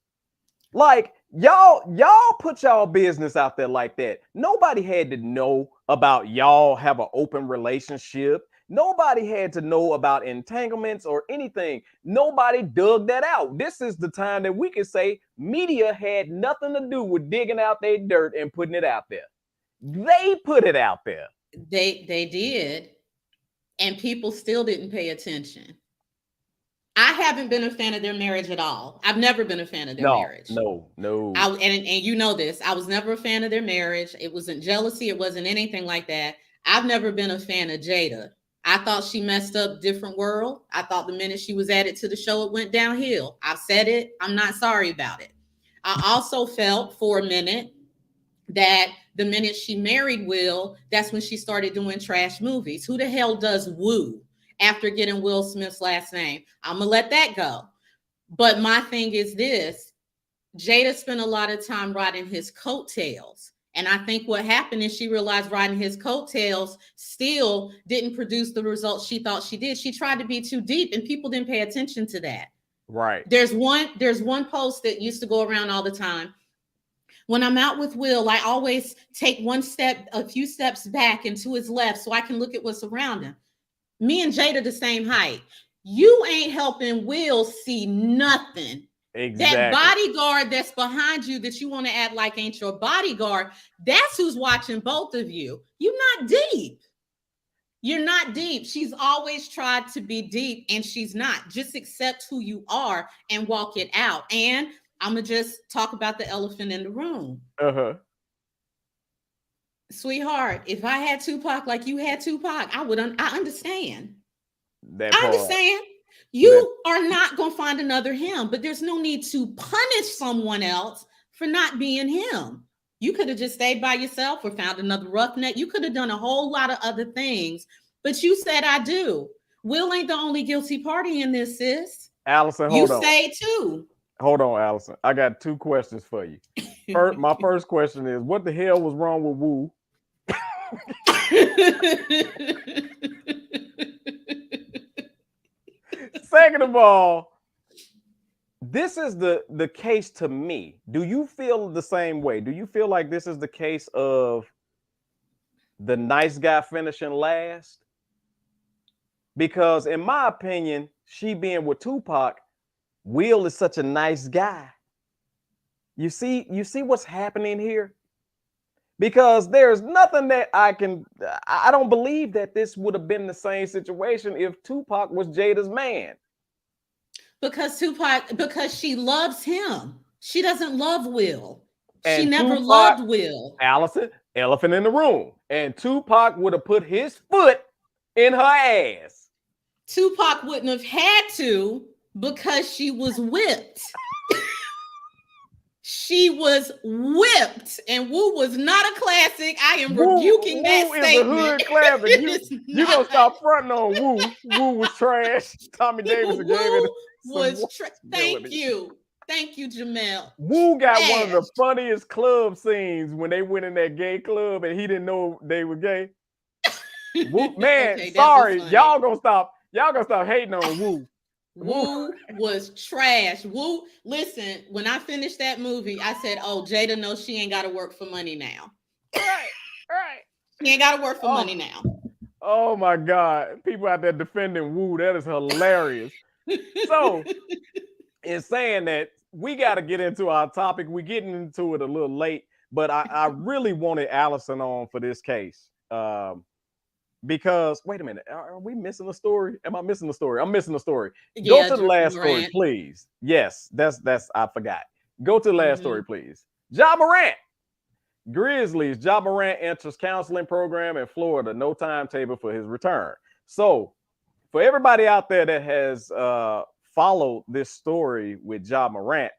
B: Like y'all put y'all business out there like that. Nobody had to know about y'all have an open relationship. Nobody had to know about entanglements or anything. Nobody dug that out. This is the time that we can say media had nothing to do with digging out their dirt and putting it out there. They put it out there.
E: They did. And people still didn't pay attention. I haven't been a fan of their marriage at all. I've never been a fan of their marriage.
B: No.
E: And you know this. I was never a fan of their marriage. It wasn't jealousy. It wasn't anything like that. I've never been a fan of Jada. I thought she messed up Different World. I thought the minute she was added to the show, it went downhill. I've said it. I'm not sorry about it. I also felt for a minute that the minute she married Will, that's when she started doing trash movies. Who the hell does woo after getting Will Smith's last name? I'm going to let that go. But my thing is this. Jada spent a lot of time riding his coattails. And I think what happened is she realized riding his coattails still didn't produce the results she thought she did. She tried to be too deep and people didn't pay attention to that.
B: Right.
E: There's one post that used to go around all the time. When I'm out with Will, I always take a few steps back and to his left so I can look at what's around him. Me and Jada the same height. You ain't helping Will see nothing.
B: Exactly.
E: That bodyguard that's behind you that you want to act like ain't your bodyguard, that's who's watching both of you. You're not deep. You're not deep. She's always tried to be deep and she's not. Just accept who you are and walk it out. And I'm going to just talk about the elephant in the room.
B: Uh-huh.
E: Sweetheart, if I had Tupac like you had Tupac, I understand.
B: I
E: understand. You are not going to find another him, but there's no need to punish someone else for not being him. You could have just stayed by yourself or found another roughneck. You could have done a whole lot of other things, but you said I do. Will ain't the only guilty party in this, sis.
B: Allison, hold on.
E: You say too.
B: Hold on, Allison. I got two questions for you. My first question is, what the hell was wrong with Wu? Second of all, this is the case to me. Do you feel the same way? Do you feel like this is the case of the nice guy finishing last? Because in my opinion, she being with Tupac, Will is such a nice guy. You see what's happening here? Because there's nothing that I don't believe that this would have been the same situation if Tupac was Jada's man. Because
E: she loves him. She doesn't love Will.
B: And
E: she never loved Will.
B: Allison, elephant in the room. And Tupac would have put his foot in her ass.
E: Tupac wouldn't have had to because she was whipped. She was whipped, and Wu was not a classic. I am rebuking that statement.
B: Is a hood classic. You gonna stop fronting on Wu? Wu was trash. Tommy Davis gave it.
E: Thank you, Jamel.
B: Wu got one of the funniest club scenes when they went in that gay club and he didn't know they were gay. Woo, man,
E: Okay, that was
B: sorry,
E: funny.
B: y'all gonna stop hating on Woo.
E: Woo was trash. Woo, listen, when I finished that movie, I said, "Oh, Jada knows she ain't got to work for money now.
B: Right.
E: She ain't got to work for money now."
B: Oh my God, people out there defending Woo, that is hilarious. So, in saying that, we got to get into our topic. We're getting into it a little late, but I really wanted Allison on for this case. Because wait a minute, are we missing a story? Am I missing a story? I'm missing a story. Go to the last story, please. Yes, that's I forgot. Go to the last story, please. Ja Morant. Grizzlies. Ja Morant enters counseling program in Florida. No timetable for his return. So, for everybody out there that has followed this story with Ja Morant,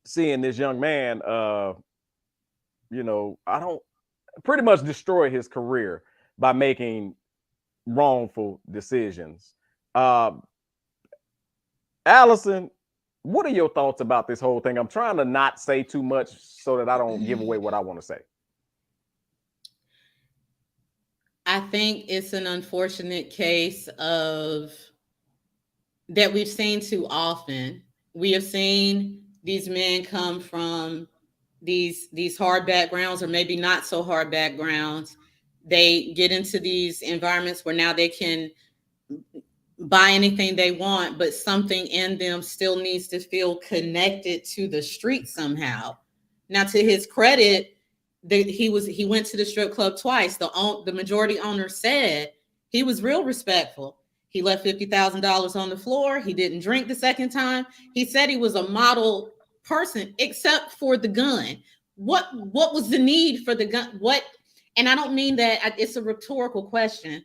B: seeing this young man, I don't pretty much destroy his career by making wrongful decisions. Allison, what are your thoughts about this whole thing? I'm trying to not say too much so that I don't give away what I want to say.
E: I think it's an unfortunate case of that we've seen too often. We have seen these men come from these hard backgrounds, or maybe not so hard backgrounds. They get into these environments where now they can buy anything they want, but something in them still needs to feel connected to the street somehow. Now, to his credit, he went to the strip club twice. The majority owner said he was real respectful. He left $50,000 on the floor. He didn't drink the second time. He said he was a model person, except for the gun. What was the need for the gun? And I don't mean that, it's a rhetorical question.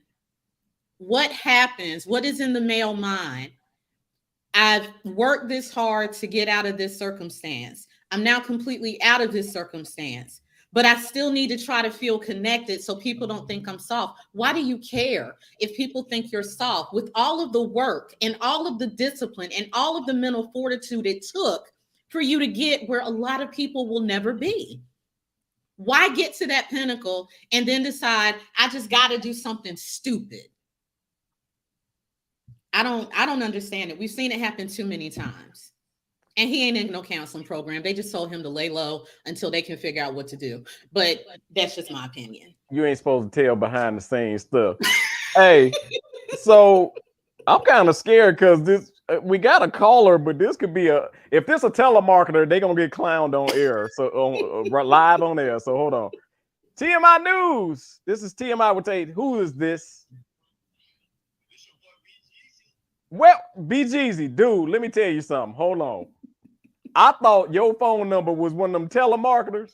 E: What happens? What is in the male mind? I've worked this hard to get out of this circumstance. I'm now completely out of this circumstance, but I still need to try to feel connected so people don't think I'm soft. Why do you care if people think you're soft? With all of the work and all of the discipline and all of the mental fortitude it took for you to get where a lot of people will never be. Why get to that pinnacle and then decide I just got to do something stupid? I don't understand it. We've seen it happen too many times. And he ain't in no counseling program. They just told him to lay low until they can figure out what to do. But that's just my opinion.
B: You ain't supposed to tell behind the scenes stuff. Hey, so I'm kind of scared because this we got a caller, but this could be if this a telemarketer, they're gonna get clowned on air. So live on air. So hold on. TMI News. This is TMI with Tate. Who is this? Well, BGZ, dude, let me tell you something. Hold on. I thought your phone number was one of them telemarketers,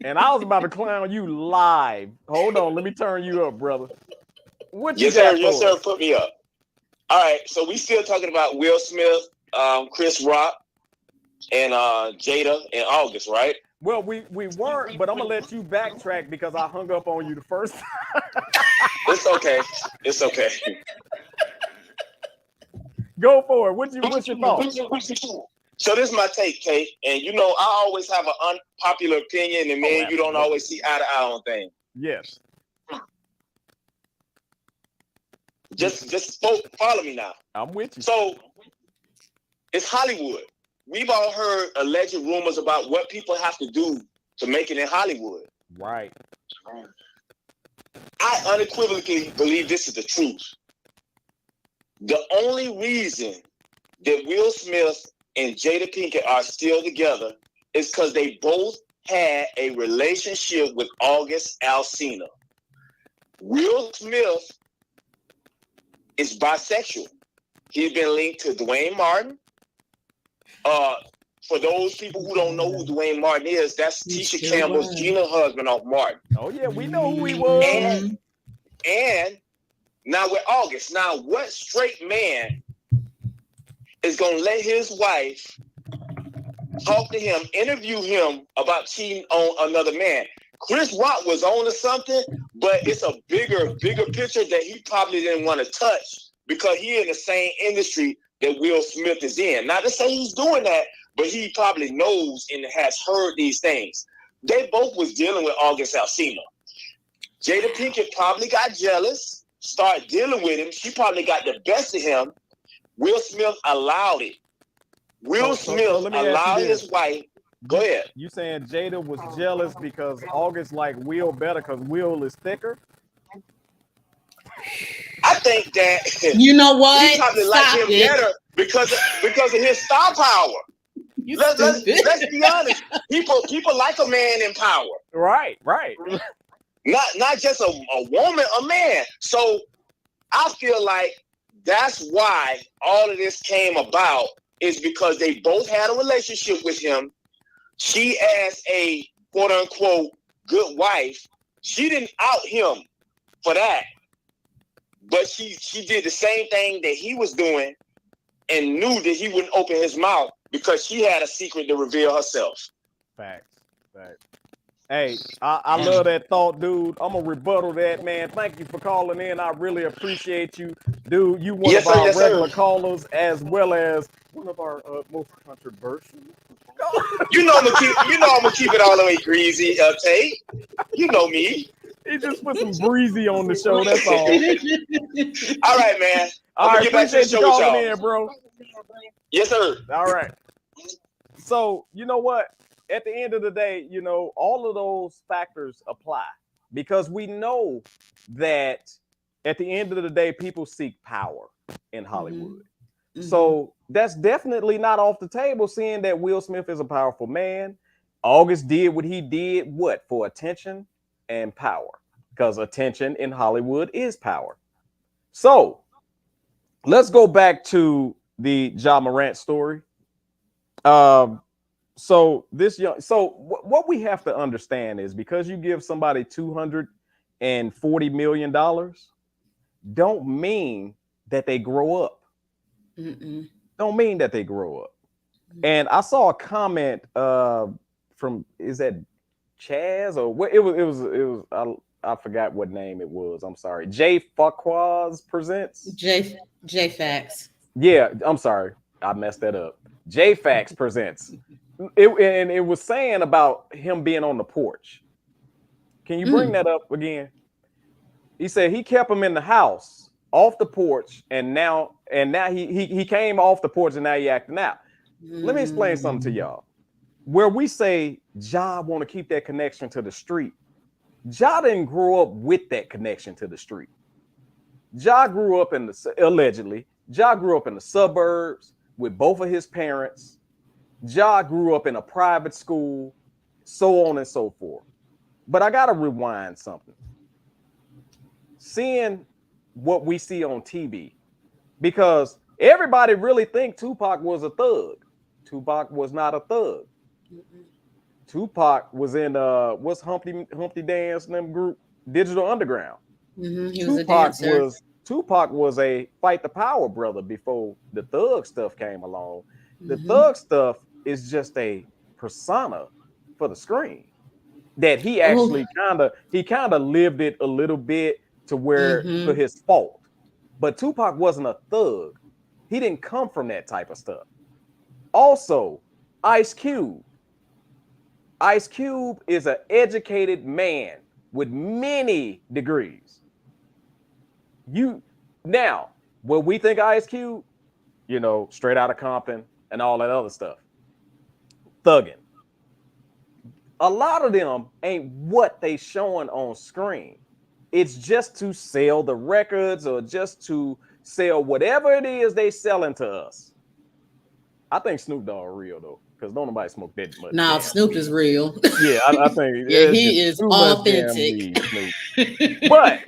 B: and I was about to clown you live. Hold on, let me turn you up, brother. What you got?
F: Yes, sir. Put me up. All right, so we still talking about Will Smith, Chris Rock, and Jada in August, right?
B: Well, we weren't, but I'm gonna let you backtrack because I hung up on you the first time.
F: It's okay. It's okay.
B: Go for it. What's your thought?
F: So this is my take, Tate. And you know, I always have an unpopular opinion, and man, you don't always see eye to eye on things.
B: Yes.
F: Just follow me now.
B: I'm with you.
F: So it's Hollywood. We've all heard alleged rumors about what people have to do to make it in Hollywood.
B: Right.
F: I unequivocally believe this is the truth. The only reason that Will Smith and Jada Pinkett are still together is because they both had a relationship with August Alsina. Will Smith is bisexual. He's been linked to Dwayne Martin. For those people who don't know who Dwayne Martin is, that's Tisha Campbell's Gina's husband off Martin.
B: Oh yeah, we know who he was.
F: And now with August, now what straight man is gonna let his wife talk to him, interview him about cheating on another man? Chris Rock was on to something, but it's a bigger picture that he probably didn't want to touch because he in the same industry that Will Smith is in. Not to say he's doing that, but he probably knows and has heard these things. They both was dealing with August Alsina. Jada Pinkett probably got jealous, started dealing with him. She probably got the best of him. Will Smith allowed it. Will Smith allowed his wife. Go ahead.
B: You saying Jada was jealous because August like Will better because Will is thicker?
F: I think that
E: You know what?
F: he probably
E: Stop
F: liked him
E: it.
F: better because of his star power. Let's be honest. People like a man in power.
B: Right.
F: Not just a woman, a man. So I feel like that's why all of this came about, is because they both had a relationship with him. She, as a quote unquote good wife, she didn't out him for that. But she did the same thing that he was doing and knew that he wouldn't open his mouth because she had a secret to reveal herself.
B: Facts. Hey, I love that thought, dude. I'm gonna rebuttal that, man. Thank you for calling in. I really appreciate you, dude. You one of our regular callers, as well as one of our most controversial.
F: You know I'm gonna keep it all the way greasy, Tate. You know me.
B: He just put some breezy on the show. That's all.
F: All right, man.
B: All right, appreciate you calling in, bro.
F: Yes, sir.
B: All right. So you know what? At the end of the day, you know, all of those factors apply because we know that at the end of the day, people seek power in Hollywood. Mm-hmm. So that's definitely not off the table, seeing that Will Smith is a powerful man. August did what he did, for attention and power, because attention in Hollywood is power. So let's go back to the Ja Morant story. So what we have to understand is, because you give somebody $240 million, don't mean that they grow up. Don't mean that they grow up. And I saw a comment from, is that Chaz or what? It was I forgot what name it was. I'm sorry. Jay Farquaz presents.
E: J Fax.
B: Yeah, I'm sorry. I messed that up. J Fax presents. It was saying about him being on the porch. Can you bring that up again? He said he kept him in the house, off the porch, and now he came off the porch and now he acting out. Let me explain something to y'all. Where we say Ja want to keep that connection to the street, Ja didn't grow up with that connection to the street. Ja grew up allegedly, Ja grew up in the suburbs with both of his parents. Ja grew up in a private school, so on and so forth. But I gotta rewind something. Seeing what we see on TV, because everybody really think Tupac was a thug. Tupac was not a thug. Tupac was in what's Humpty Dance and them group, Digital Underground.
E: He was a dancer.
B: Tupac was a fight the power brother before the thug stuff came along. The thug stuff is just a persona for the screen that he actually kind of lived it a little bit to where for his fault. But Tupac wasn't a thug. He didn't come from that type of stuff. Also, Ice Cube. Ice Cube is an educated man with many degrees. Now, when we think Ice Cube, you know, straight out of Compton and all that other stuff, thugging. A lot of them ain't what they showing on screen. It's just to sell the records or just to sell whatever it is they selling to us. I think Snoop Dogg real though, because don't nobody smoke that much.
E: Nah, Snoop is real.
B: Yeah, I think
E: he is authentic.
B: Weed, but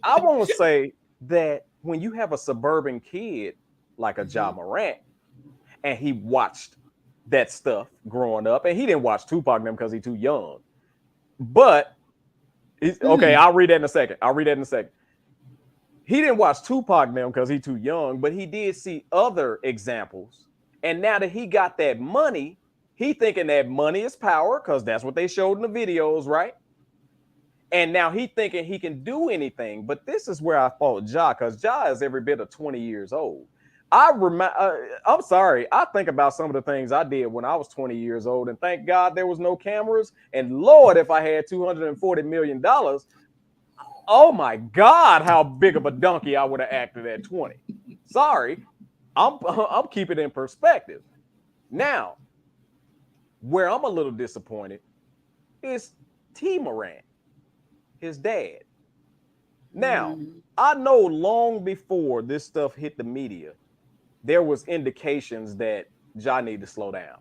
B: I want to say that when you have a suburban kid like a Ja Morant, and he watched that stuff growing up, and he didn't watch Tupac them because he's too young. But okay, I'll read that in a second. He didn't watch Tupac them because he's too young, but he did see other examples. And now that he got that money, he thinking that money is power because that's what they showed in the videos, right? And now he thinking he can do anything. But this is where I fault Ja, because Ja is every bit of 20 years old. I'm sorry. I think about some of the things I did when I was 20 years old, and thank God there was no cameras. And Lord, if I had $240 million, Oh my God, how big of a donkey I would have acted at 20. Sorry, I'm keeping it in perspective. Now, where I'm a little disappointed is T. Morant, his dad. Now, I know long before this stuff hit the media, there was indications that Ja need to slow down.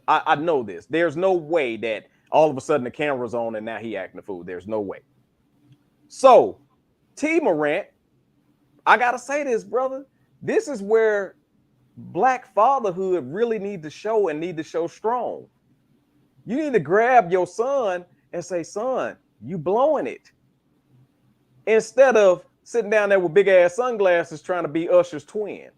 B: I know this. There's no way that all of a sudden the camera's on and now he acting a fool. There's no way. So, T. Morant, I gotta say this, brother. This is where Black fatherhood really need to show strong. You need to grab your son and say, son, you blowing it. Instead of sitting down there with big ass sunglasses trying to be Usher's twin.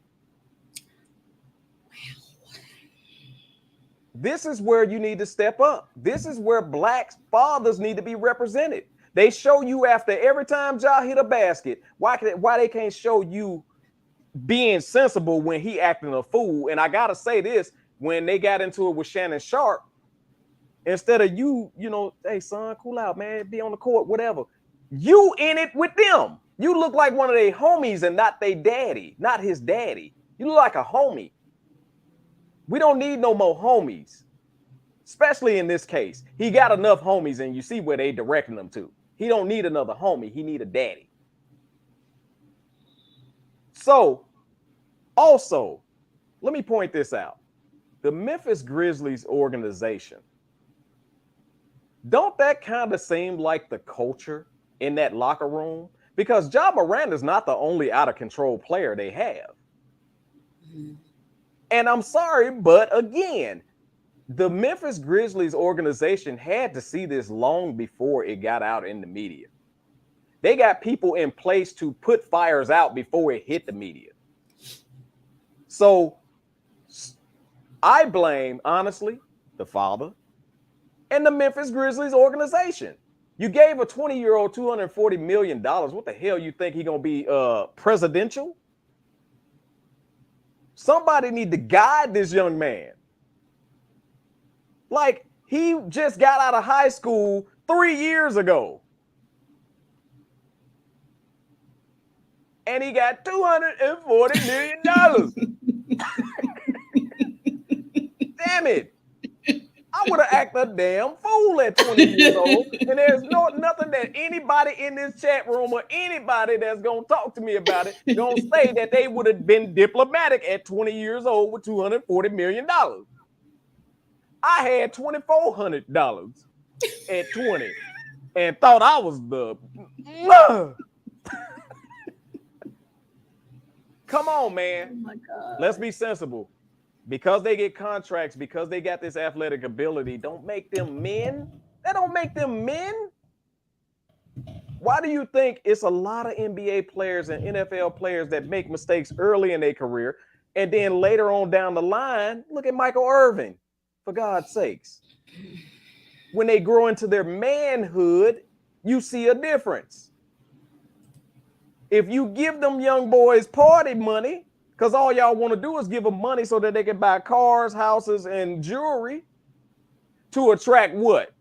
B: This is where you need to step up. This is where Black fathers need to be represented. They show you after every time Ja hit a basket. Why they can't show you being sensible when he acting a fool? And I gotta say this, when they got into it with Shannon Sharp, instead of you know, hey son, cool out, man, be on the court, whatever. You in it with them. You look like one of their homies and not their daddy, not his daddy. You look like a homie. We don't need no more homies, especially in this case. He got enough homies and you see where they directing them to. He don't need another homie. He need a daddy. So, also, let me point this out. The Memphis Grizzlies organization, don't that kind of seem like the culture in that locker room? Because Ja Morant is not the only out of control player they have. And I'm sorry, but again, the Memphis Grizzlies organization had to see this long before it got out in the media. They got people in place to put fires out before it hit the media. So I blame, honestly, the father and the Memphis Grizzlies organization. You gave a 20-year-old $240 million. What the hell you think he gonna be presidential? Somebody need to guide this young man. Like, he just got out of high school 3 years ago. And he got $240 million. Damn it. I would have acted a damn fool at 20 years old. And there's nothing that anybody in this chat room or anybody that's going to talk to me about it going to say that they would have been diplomatic at 20 years old with $240 million. I had $2,400 at 20 and thought I was the... Come on, man.
E: Oh my God.
B: Let's be sensible. Because they get contracts, because they got this athletic ability, don't make them men. That don't make them men. Why do you think it's a lot of NBA players and NFL players that make mistakes early in their career, and then later on down the line, look at Michael Irvin, for God's sakes. When they grow into their manhood, you see a difference. If you give them young boys party money, because all y'all want to do is give them money so that they can buy cars, houses, and jewelry to attract what?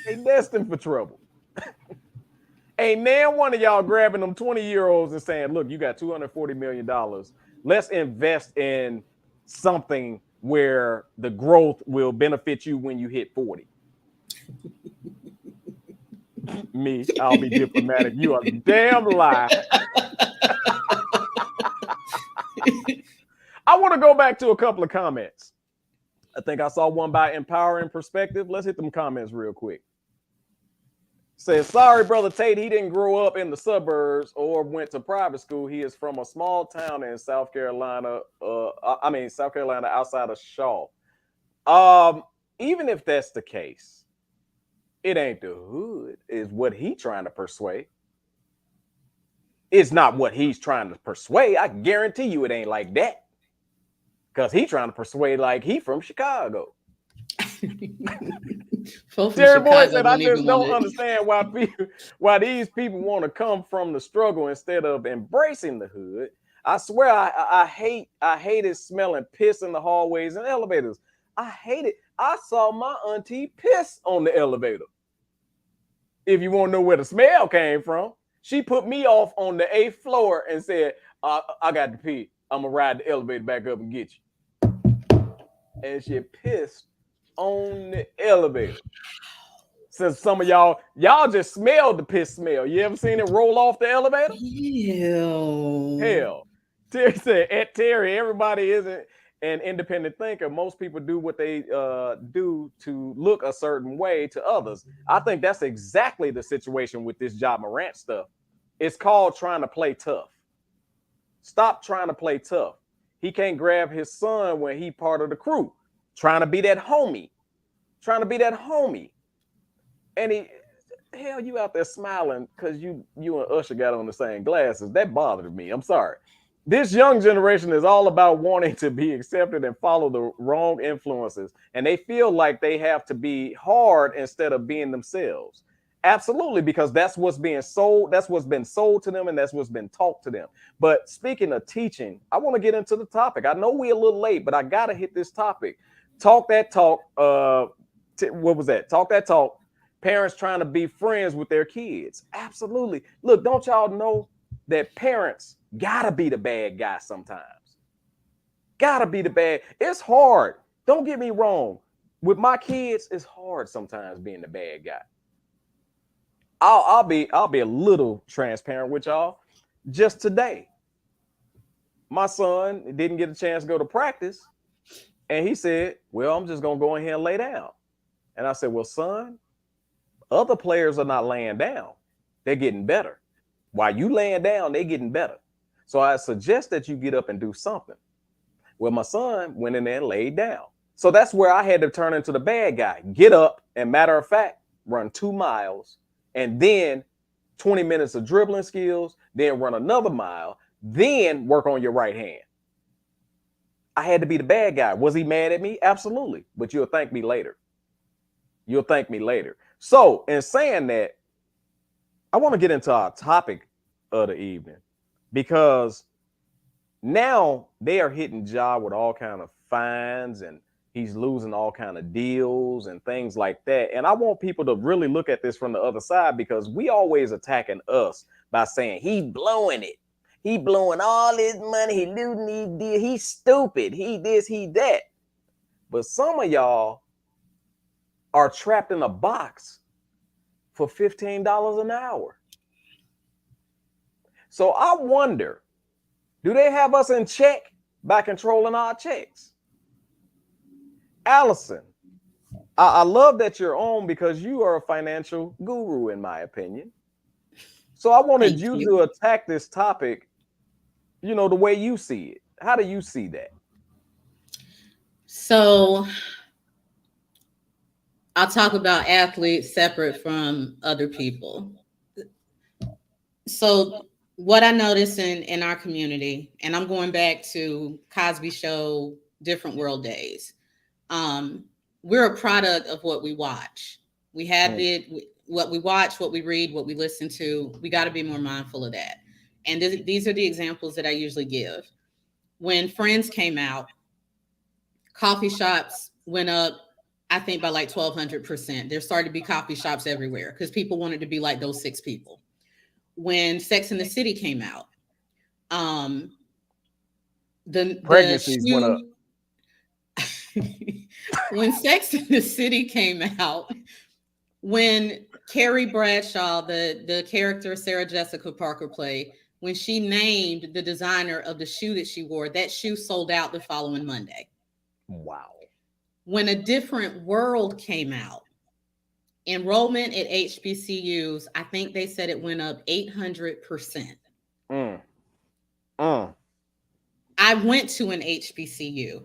B: They destined for trouble. Ain't nan one of y'all grabbing them 20-year-olds and saying, look, you got $240 million. Let's invest in something where the growth will benefit you when you hit 40. Me, I'll be diplomatic. You are a damn lie. I want to go back to a couple of comments. I think I saw one by Empowering Perspective. Let's hit them comments real quick. Says, sorry, Brother Tate, he didn't grow up in the suburbs or went to private school. He is from a small town in South Carolina. South Carolina outside of Shaw. Even if that's the case, it ain't the hood, is what he trying to persuade. It's not what he's trying to persuade. I guarantee you it ain't like that. Because he trying to persuade like he from Chicago. Jerry Boy said, I just don't understand why these people want to come from the struggle instead of embracing the hood. I swear I hate it smelling piss in the hallways and elevators. I hate it I saw my auntie piss on the elevator. If you want to know where the smell came from, she put me off on the 8th floor and said, I got to pee. I'm going to ride the elevator back up and get you. And she pissed on the elevator. Since some of y'all just smelled the piss smell. You ever seen it roll off the elevator?
E: Ew.
B: Hell. Terry said, at Terry, everybody isn't an independent thinker. Most people do what they do to look a certain way to others. I think that's exactly the situation with this Ja Morant stuff. It's called trying to play tough. Stop trying to play tough. He can't grab his son when he part of the crew. Trying to be that homie. Trying to be that homie. And hell, you out there smiling because you and Usher got on the same glasses. That bothered me. I'm sorry. This young generation is all about wanting to be accepted and follow the wrong influences. And they feel like they have to be hard instead of being themselves. Absolutely, because that's what's being sold. That's what's been sold to them, and that's what's been taught to them. But speaking of teaching, I want to get into the topic. I know we're a little late, but I got to hit this topic. Talk that talk. What was that? Talk that talk. Parents trying to be friends with their kids. Absolutely. Look, don't y'all know that parents gotta be the bad guy sometimes? Gotta be the bad. It's hard. Don't get me wrong. With my kids, it's hard sometimes being the bad guy. I'll be a little transparent with y'all. Just today, my son didn't get a chance to go to practice, and he said, well, I'm just gonna go in here and lay down. And I said, well, son, other players are not laying down. They're getting better. While you laying down, they're getting better. So I suggest that you get up and do something. Well, my son went in there and laid down. So that's where I had to turn into the bad guy. Get up and, matter of fact, run 2 miles and then 20 minutes of dribbling skills, then run another mile, then work on your right hand. I had to be the bad guy. Was he mad at me? Absolutely. But you'll thank me later. You'll thank me later. So in saying that, I want to get into our topic of the evening, because now they are hitting Ja with all kind of fines, and he's losing all kind of deals and things like that. And I want people to really look at this from the other side, because we always attacking us by saying he blowing it. He blowing all his money. He losing these deals. He's stupid. He this, he that. But some of y'all are trapped in a box for $15 an hour. So I wonder, do they have us in check by controlling our checks? Allison, I love that you're on, because you are a financial guru, in my opinion. So I wanted you to attack this topic, you know, the way you see it. How do you see that?
E: So I'll talk about athletes separate from other people. So what I notice in our community, and I'm going back to Cosby Show, Different World days. We're a product of what we watch. We have what we watch, what we read, what we listen to. We got to be more mindful of that. And these are the examples that I usually give. When Friends came out, coffee shops went up, I think, by like 1,200%. There started to be coffee shops everywhere because people wanted to be like those 6 people. When Sex and the City came out, the
B: pregnancies went up.
E: When Sex and the City came out, when Carrie Bradshaw, the character Sarah Jessica Parker played, when she named the designer of the shoe that she wore, that shoe sold out the following Monday.
B: Wow.
E: When A Different World came out, enrollment at HBCUs, I think they said it went up 800%. I went to an HBCU.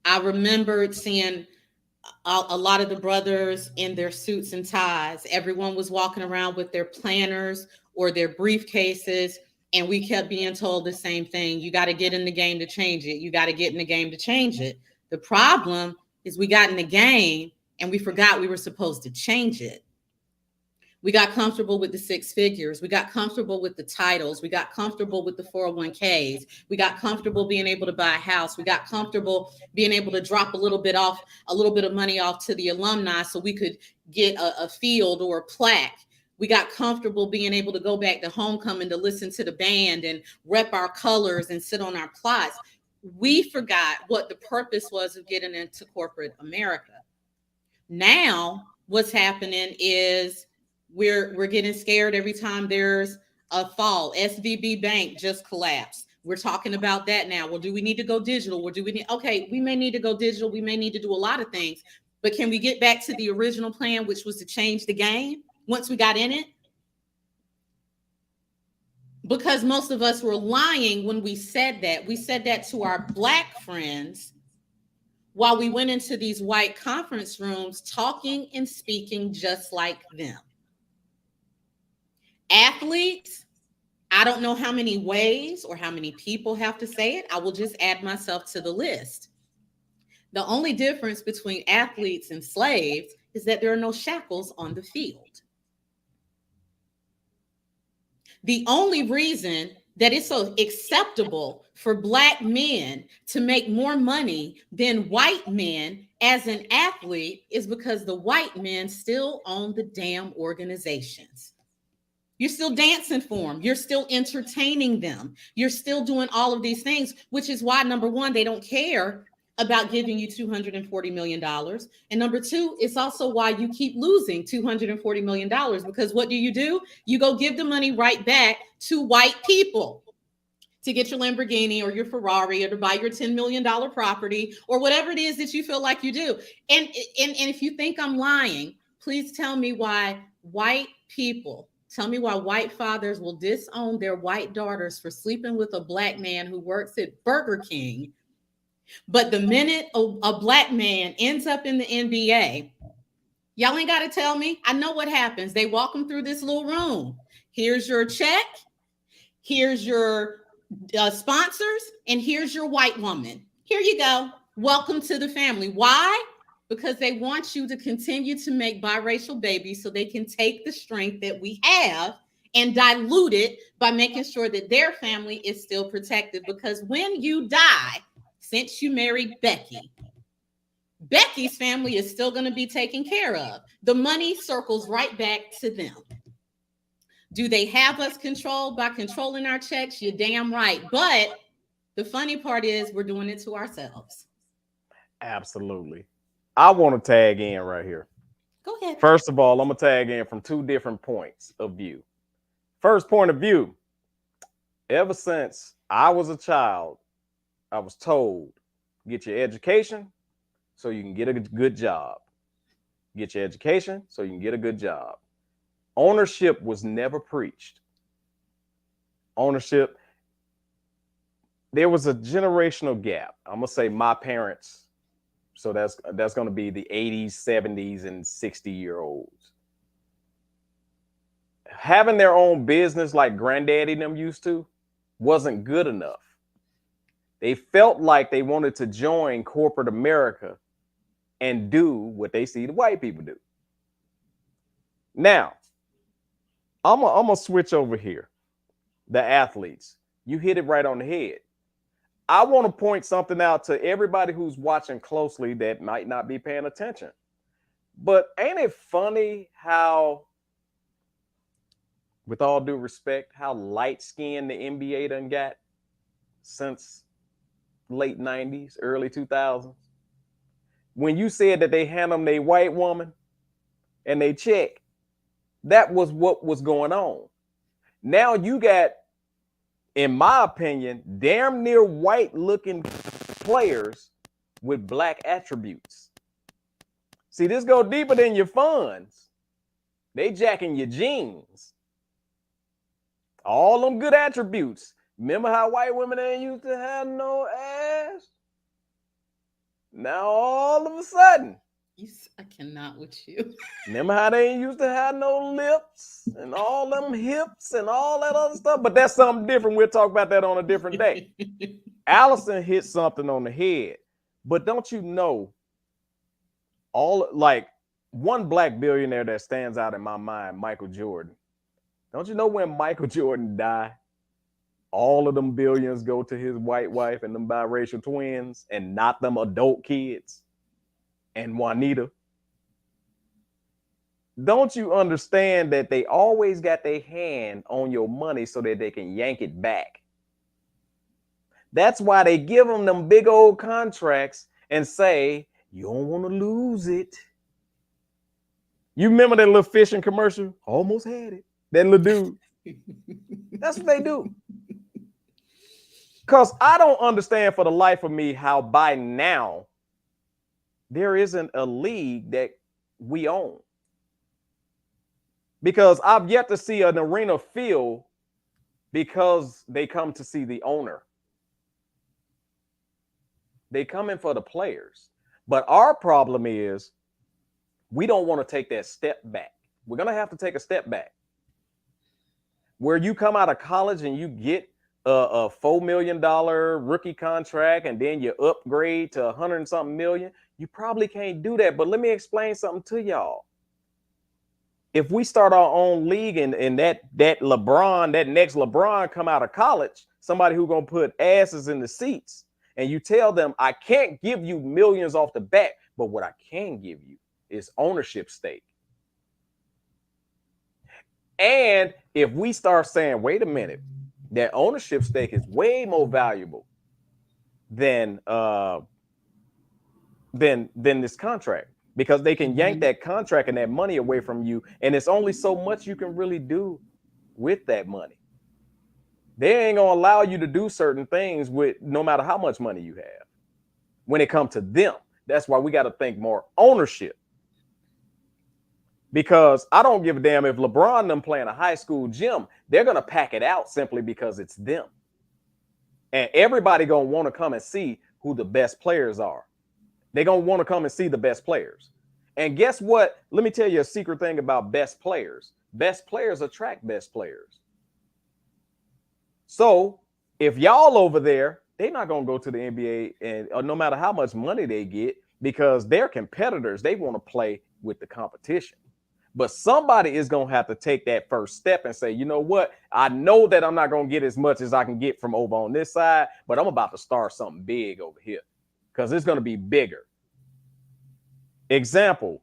E: I remembered seeing a lot of the brothers in their suits and ties. Everyone was walking around with their planners or their briefcases, and we kept being told the same thing. You got to get in the game to change it. You got to get in the game to change it. The problem is we got in the game and we forgot we were supposed to change it. We got comfortable with the six figures. We got comfortable with the titles. We got comfortable with the 401ks. We got comfortable being able to buy a house. We got comfortable being able to drop a little bit of money off to the alumni so we could get a field or a plaque. We got comfortable being able to go back to homecoming to listen to the band and rep our colors and sit on our plots. We forgot what the purpose was of getting into corporate America. Now, what's happening is we're getting scared every time there's a fall. SVB Bank just collapsed. We're talking about that now. Well, do we need to go digital? Or do we need, okay, we may need to go digital. We may need to do a lot of things, but can we get back to the original plan, which was to change the game once we got in it? Because most of us were lying when we said that. We said that to our Black friends while we went into these white conference rooms talking and speaking just like them. Athletes, I don't know how many ways or how many people have to say it. I will just add myself to the list. The only difference between athletes and slaves is that there are no shackles on the field. The only reason that it's so acceptable for Black men to make more money than white men as an athlete is because the white men still own the damn organizations. You're still dancing for them. You're still entertaining them. You're still doing all of these things, which is why, number one, they don't care about giving you $240 million. And number two, it's also why you keep losing $240 million, because what do? You go give the money right back to white people to get your Lamborghini or your Ferrari or to buy your $10 million property or whatever it is that you feel like you do. And if you think I'm lying, please tell me why white fathers will disown their white daughters for sleeping with a Black man who works at Burger King. But the minute a Black man ends up in the NBA, y'all ain't got to tell me. I know what happens. They walk them through this little room. Here's your check. Here's your sponsors. And here's your white woman. Here you go. Welcome to the family. Why? Because they want you to continue to make biracial babies so they can take the strength that we have and dilute it by making sure that their family is still protected. Because when you die, since you married Becky, Becky's family is still going to be taken care of. The money circles right back to them. Do they have us controlled by controlling our checks? You're damn right. But the funny part is we're doing it to ourselves.
B: Absolutely. I want to tag in right here.
E: Go ahead.
B: First of all, I'm going to tag in from two different points of view. First point of view, ever since I was a child, I was told, get your education so you can get a good job. Get your education so you can get a good job. Ownership was never preached. Ownership, there was a generational gap. I'm going to say my parents. So that's going to be the 80s, 70s, and 60-year-olds. Having their own business like granddaddy and them used to wasn't good enough. They felt like they wanted to join corporate America and do what they see the white people do. Now, I'm going to switch over here. The athletes. You hit it right on the head. I want to point something out to everybody who's watching closely that might not be paying attention. But ain't it funny how, with all due respect, how light-skinned the NBA done got since late 90s, early 2000s? When you said that they hand them their white woman and they check, that was what was going on. Now you got, in my opinion, damn near white looking players with Black attributes. See, this go deeper than your funds. They jacking your genes. All them good attributes. Remember how white women ain't used to have no ass? Now all of a sudden,
E: I cannot with you.
B: Remember how they ain't used to have no lips and all them hips and all that other stuff? But that's something different. We'll talk about that on a different day. Allison hit something on the head. But don't you know, one black billionaire that stands out in my mind, Michael Jordan. Don't you know when Michael Jordan died, all of them billions go to his white wife and them biracial twins and not them adult kids and Juanita? Don't you understand that they always got their hand on your money so that they can yank it back? That's why they give them big old contracts and say, you don't want to lose it. You remember that little fishing commercial? Almost had it. That little dude. That's what they do. Because I don't understand for the life of me how by now there isn't a league that we own. Because I've yet to see an arena fill because they come to see the owner. They come in for the players. But our problem is we don't want to take that step back. We're going to have to take a step back. Where you come out of college and you get a $4 million rookie contract and then you upgrade to 100 and something million, you probably can't do that. But let me explain something to y'all. If we start our own league and that next LeBron come out of college, somebody who's going to put asses in the seats, and you tell them, I can't give you millions off the bat, but what I can give you is ownership stake. And if we start saying, wait a minute, that ownership stake is way more valuable than this contract, because they can yank that contract and that money away from you. And it's only so much you can really do with that money. They ain't going to allow you to do certain things with no matter how much money you have when it comes to them. That's why we got to think more ownership. Because I don't give a damn if LeBron and them playing a high school gym, they're going to pack it out simply because it's them. And everybody going to want to come and see who the best players are. They're going to want to come and see the best players. And guess what? Let me tell you a secret thing about best players. Best players attract best players. So if y'all over there, they're not going to go to the NBA and no matter how much money they get, because they're competitors. They want to play with the competition. But somebody is going to have to take that first step and say, you know what? I know that I'm not going to get as much as I can get from over on this side, but I'm about to start something big over here because it's going to be bigger. Example,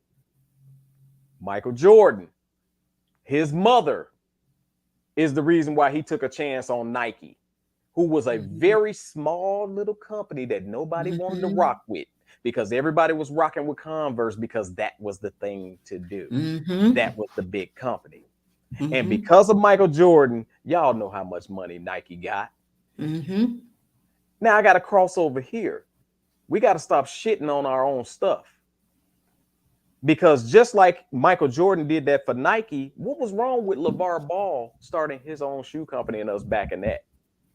B: Michael Jordan, his mother is the reason why he took a chance on Nike, who was a very small little company that nobody wanted to rock with, because everybody was rocking with Converse because that was the thing to do. That was the big company. And because of Michael Jordan, y'all know how much money Nike got. Now I got to cross over here. We got to stop shitting on our own stuff. Because just like Michael Jordan did that for Nike, what was wrong with LeVar Ball starting his own shoe company and us backing that?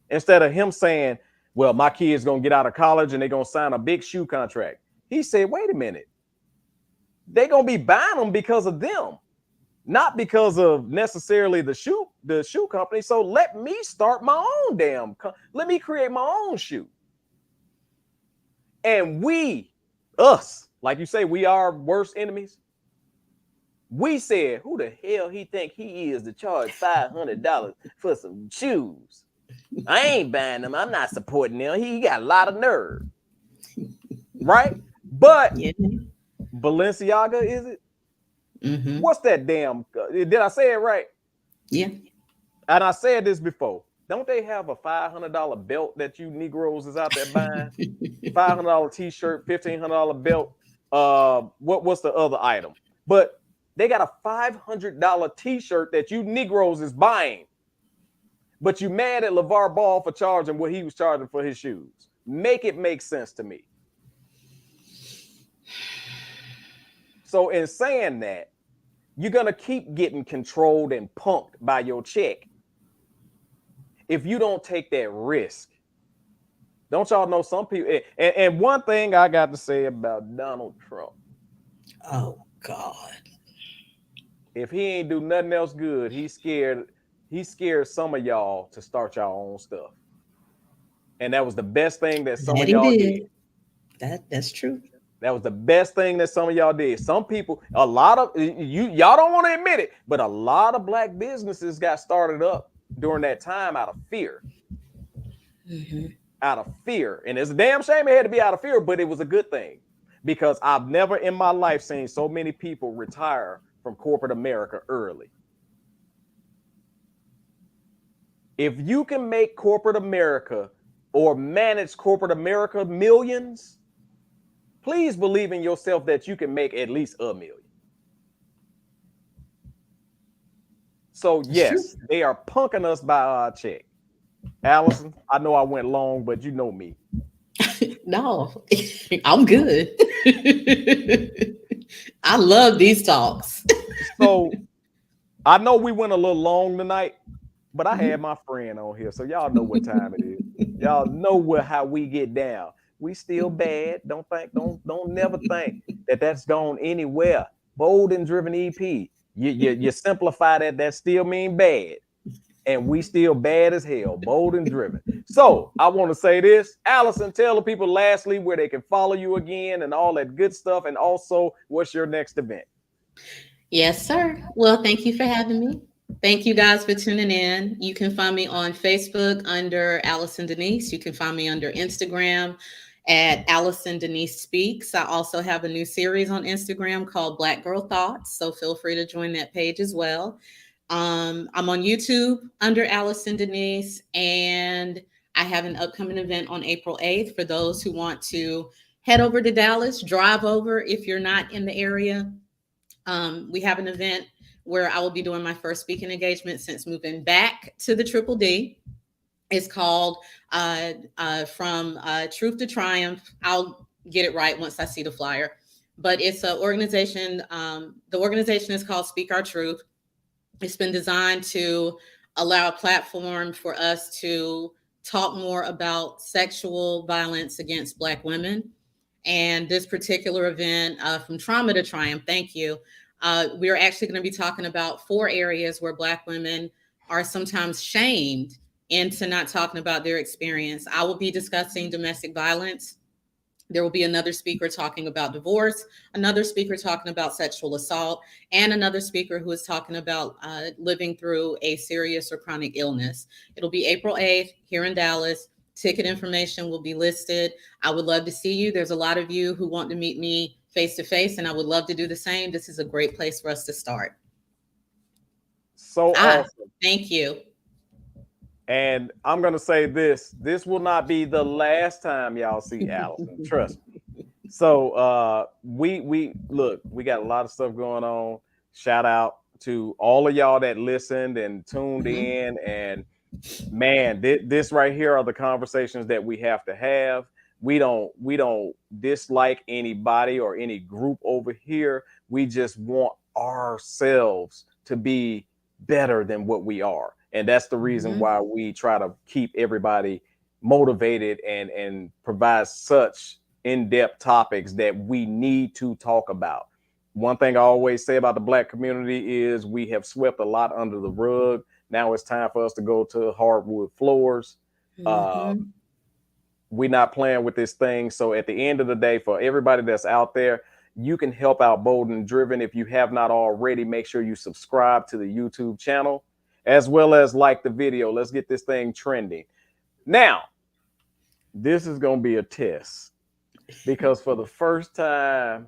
B: Instead of him saying, well, my kid's going to get out of college and they're going to sign a big shoe contract. He said, wait a minute. They're going to be buying them because of them, not because of necessarily the shoe company. So let me start my own let me create my own shoe. And us, like you say, we are worst enemies. We said, who the hell he think he is to charge $500 for some shoes? I ain't buying them. I'm not supporting them. He got a lot of nerve. Right? But Balenciaga, is it? What's that damn? Did I say it right?
E: Yeah.
B: And I said this before. Don't they have a $500 belt that you Negroes is out there buying? $500 t-shirt, $1,500 belt. What's the other item? But they got a $500 t-shirt that you Negroes is buying. But you mad at LeVar Ball for charging what he was charging for his shoes. Make it make sense to me. So in saying that, you're going to keep getting controlled and punked by your check if you don't take that risk. Don't y'all know some people? And one thing I got to say about Donald Trump.
E: Oh, God.
B: If he ain't do nothing else good, he's scared some of y'all to start y'all own stuff. And that was the best thing that some of y'all did.
E: That's true.
B: That was the best thing that some of y'all did. Some people, a lot of y'all don't want to admit it, but a lot of black businesses got started up during that time out of fear. Out of fear. And it's a damn shame it had to be out of fear, but it was a good thing, because I've never in my life seen so many people retire from corporate America early. If you can make corporate America or manage corporate America millions, please believe in yourself that you can make at least $1 million. So yes, they are punking us by our check. Allison, I know I went long, but you know me.
E: No, I'm good. I love these talks.
B: So I know we went a little long tonight, but I had my friend on here, so y'all know what time it is. Y'all know how we get down. We still bad. Don't never think that that's gone anywhere. Bold and driven EP. You simplify that still mean bad. And we still bad as hell, bold and driven. So I want to say this, Allison, tell the people lastly where they can follow you again and all that good stuff. And also, what's your next event?
E: Yes, sir. Well, thank you for having me. Thank you guys for tuning in. You can find me on Facebook under Allison Denise. You can find me under Instagram at Allison Denise Speaks. I also have a new series on Instagram called Black Girl Thoughts. So feel free to join that page as well. I'm on YouTube under Allison Denise, and I have an upcoming event on April 8th for those who want to head over to Dallas, drive over if you're not in the area. We have an event where I will be doing my first speaking engagement since moving back to the Triple D. It's called From Truth to Triumph. I'll get it right once I see the flyer, but it's an organization. The organization is called Speak Our Truth. It's been designed to allow a platform for us to talk more about sexual violence against Black women. And this particular event, From Trauma to Triumph, thank you. We're actually going to be talking about 4 areas where Black women are sometimes shamed into not talking about their experience. I will be discussing domestic violence. There will be another speaker talking about divorce, another speaker talking about sexual assault, and another speaker who is talking about living through a serious or chronic illness. It'll be April 8th here in Dallas. Ticket information will be listed. I would love to see you. There's a lot of you who want to meet me face to face, and I would love to do the same. This is a great place for us to start.
B: So awesome.
E: Thank you.
B: And I'm going to say this will not be the last time y'all see Allison. Trust me. So we got a lot of stuff going on. Shout out to all of y'all that listened and tuned in. And man, this right here are the conversations that we have to have. We don't dislike anybody or any group over here. We just want ourselves to be better than what we are. And that's the reason why we try to keep everybody motivated and provide such in-depth topics that we need to talk about. One thing I always say about the Black community is we have swept a lot under the rug. Now it's time for us to go to hardwood floors. We're not playing with this thing. So at the end of the day, for everybody that's out there, you can help out Bold and Driven. If you have not already, make sure you subscribe to the YouTube channel, as well as like the video. Let's get this thing trending. Now, this is going to be a test, because for the first time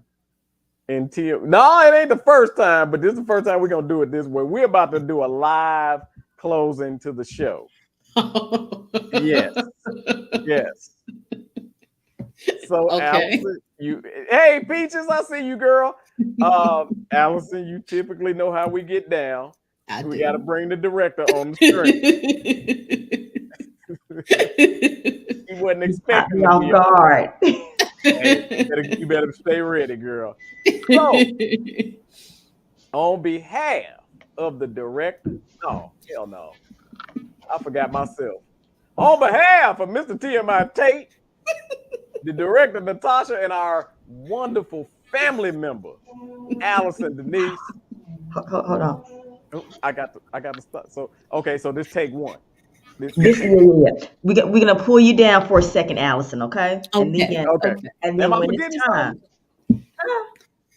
B: in no, it ain't the first time, but this is the first time we're going to do it this way. We're about to do a live closing to the show. Yes. So okay. Allison, hey Peaches, I see you, girl. Allison, you typically know how we get down. We got to bring the director on the screen. He wasn't expecting to be
G: guard.
B: Hey, you better stay ready, girl. So, on behalf of the director, no, hell no, I forgot myself. On behalf of Mr. TMI Tate, the director Natasha, and our wonderful family member Allison Denise.
G: Hold on.
B: Oh, I got to stop. So okay, so this take one.
G: We're gonna pull you down for a second, Allison. Okay.
B: Okay.
G: And then when it's time,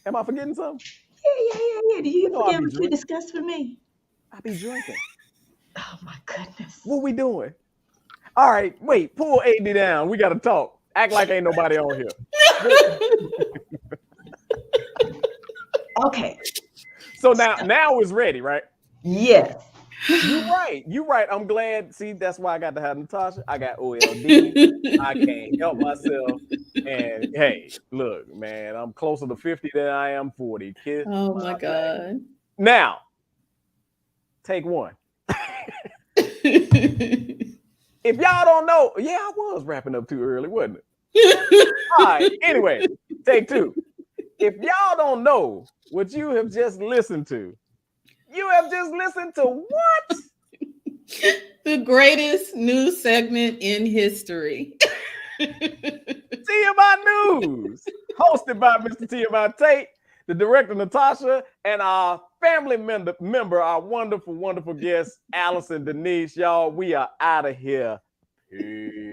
B: Am I forgetting something?
G: Yeah. Do you
B: know I
G: forget
B: be
G: what you
B: drinking.
G: discussed with me?
B: I be drinking.
G: Oh my goodness.
B: What we doing? All right, wait, pull AD down. We gotta talk. Act like ain't nobody on here.
G: Okay.
B: So now it's ready, right?
G: Yes.
B: You're right. I'm glad. See, that's why I got to have Natasha. I got OLD. I can't help myself. And hey, look, man, I'm closer to 50 than I am 40. Kiss
E: Oh my
B: back.
E: God.
B: Now, take one. If y'all don't know, yeah, I was wrapping up too early, wasn't it? All right. Anyway, take two. If y'all don't know what you have just listened to, you have just listened to what?
E: The greatest news segment in history.
B: TMI News, hosted by Mr. TMI Tate, the director Natasha, and our family member, our wonderful, wonderful guest, Allison Denise. Y'all, we are out of here. Peace.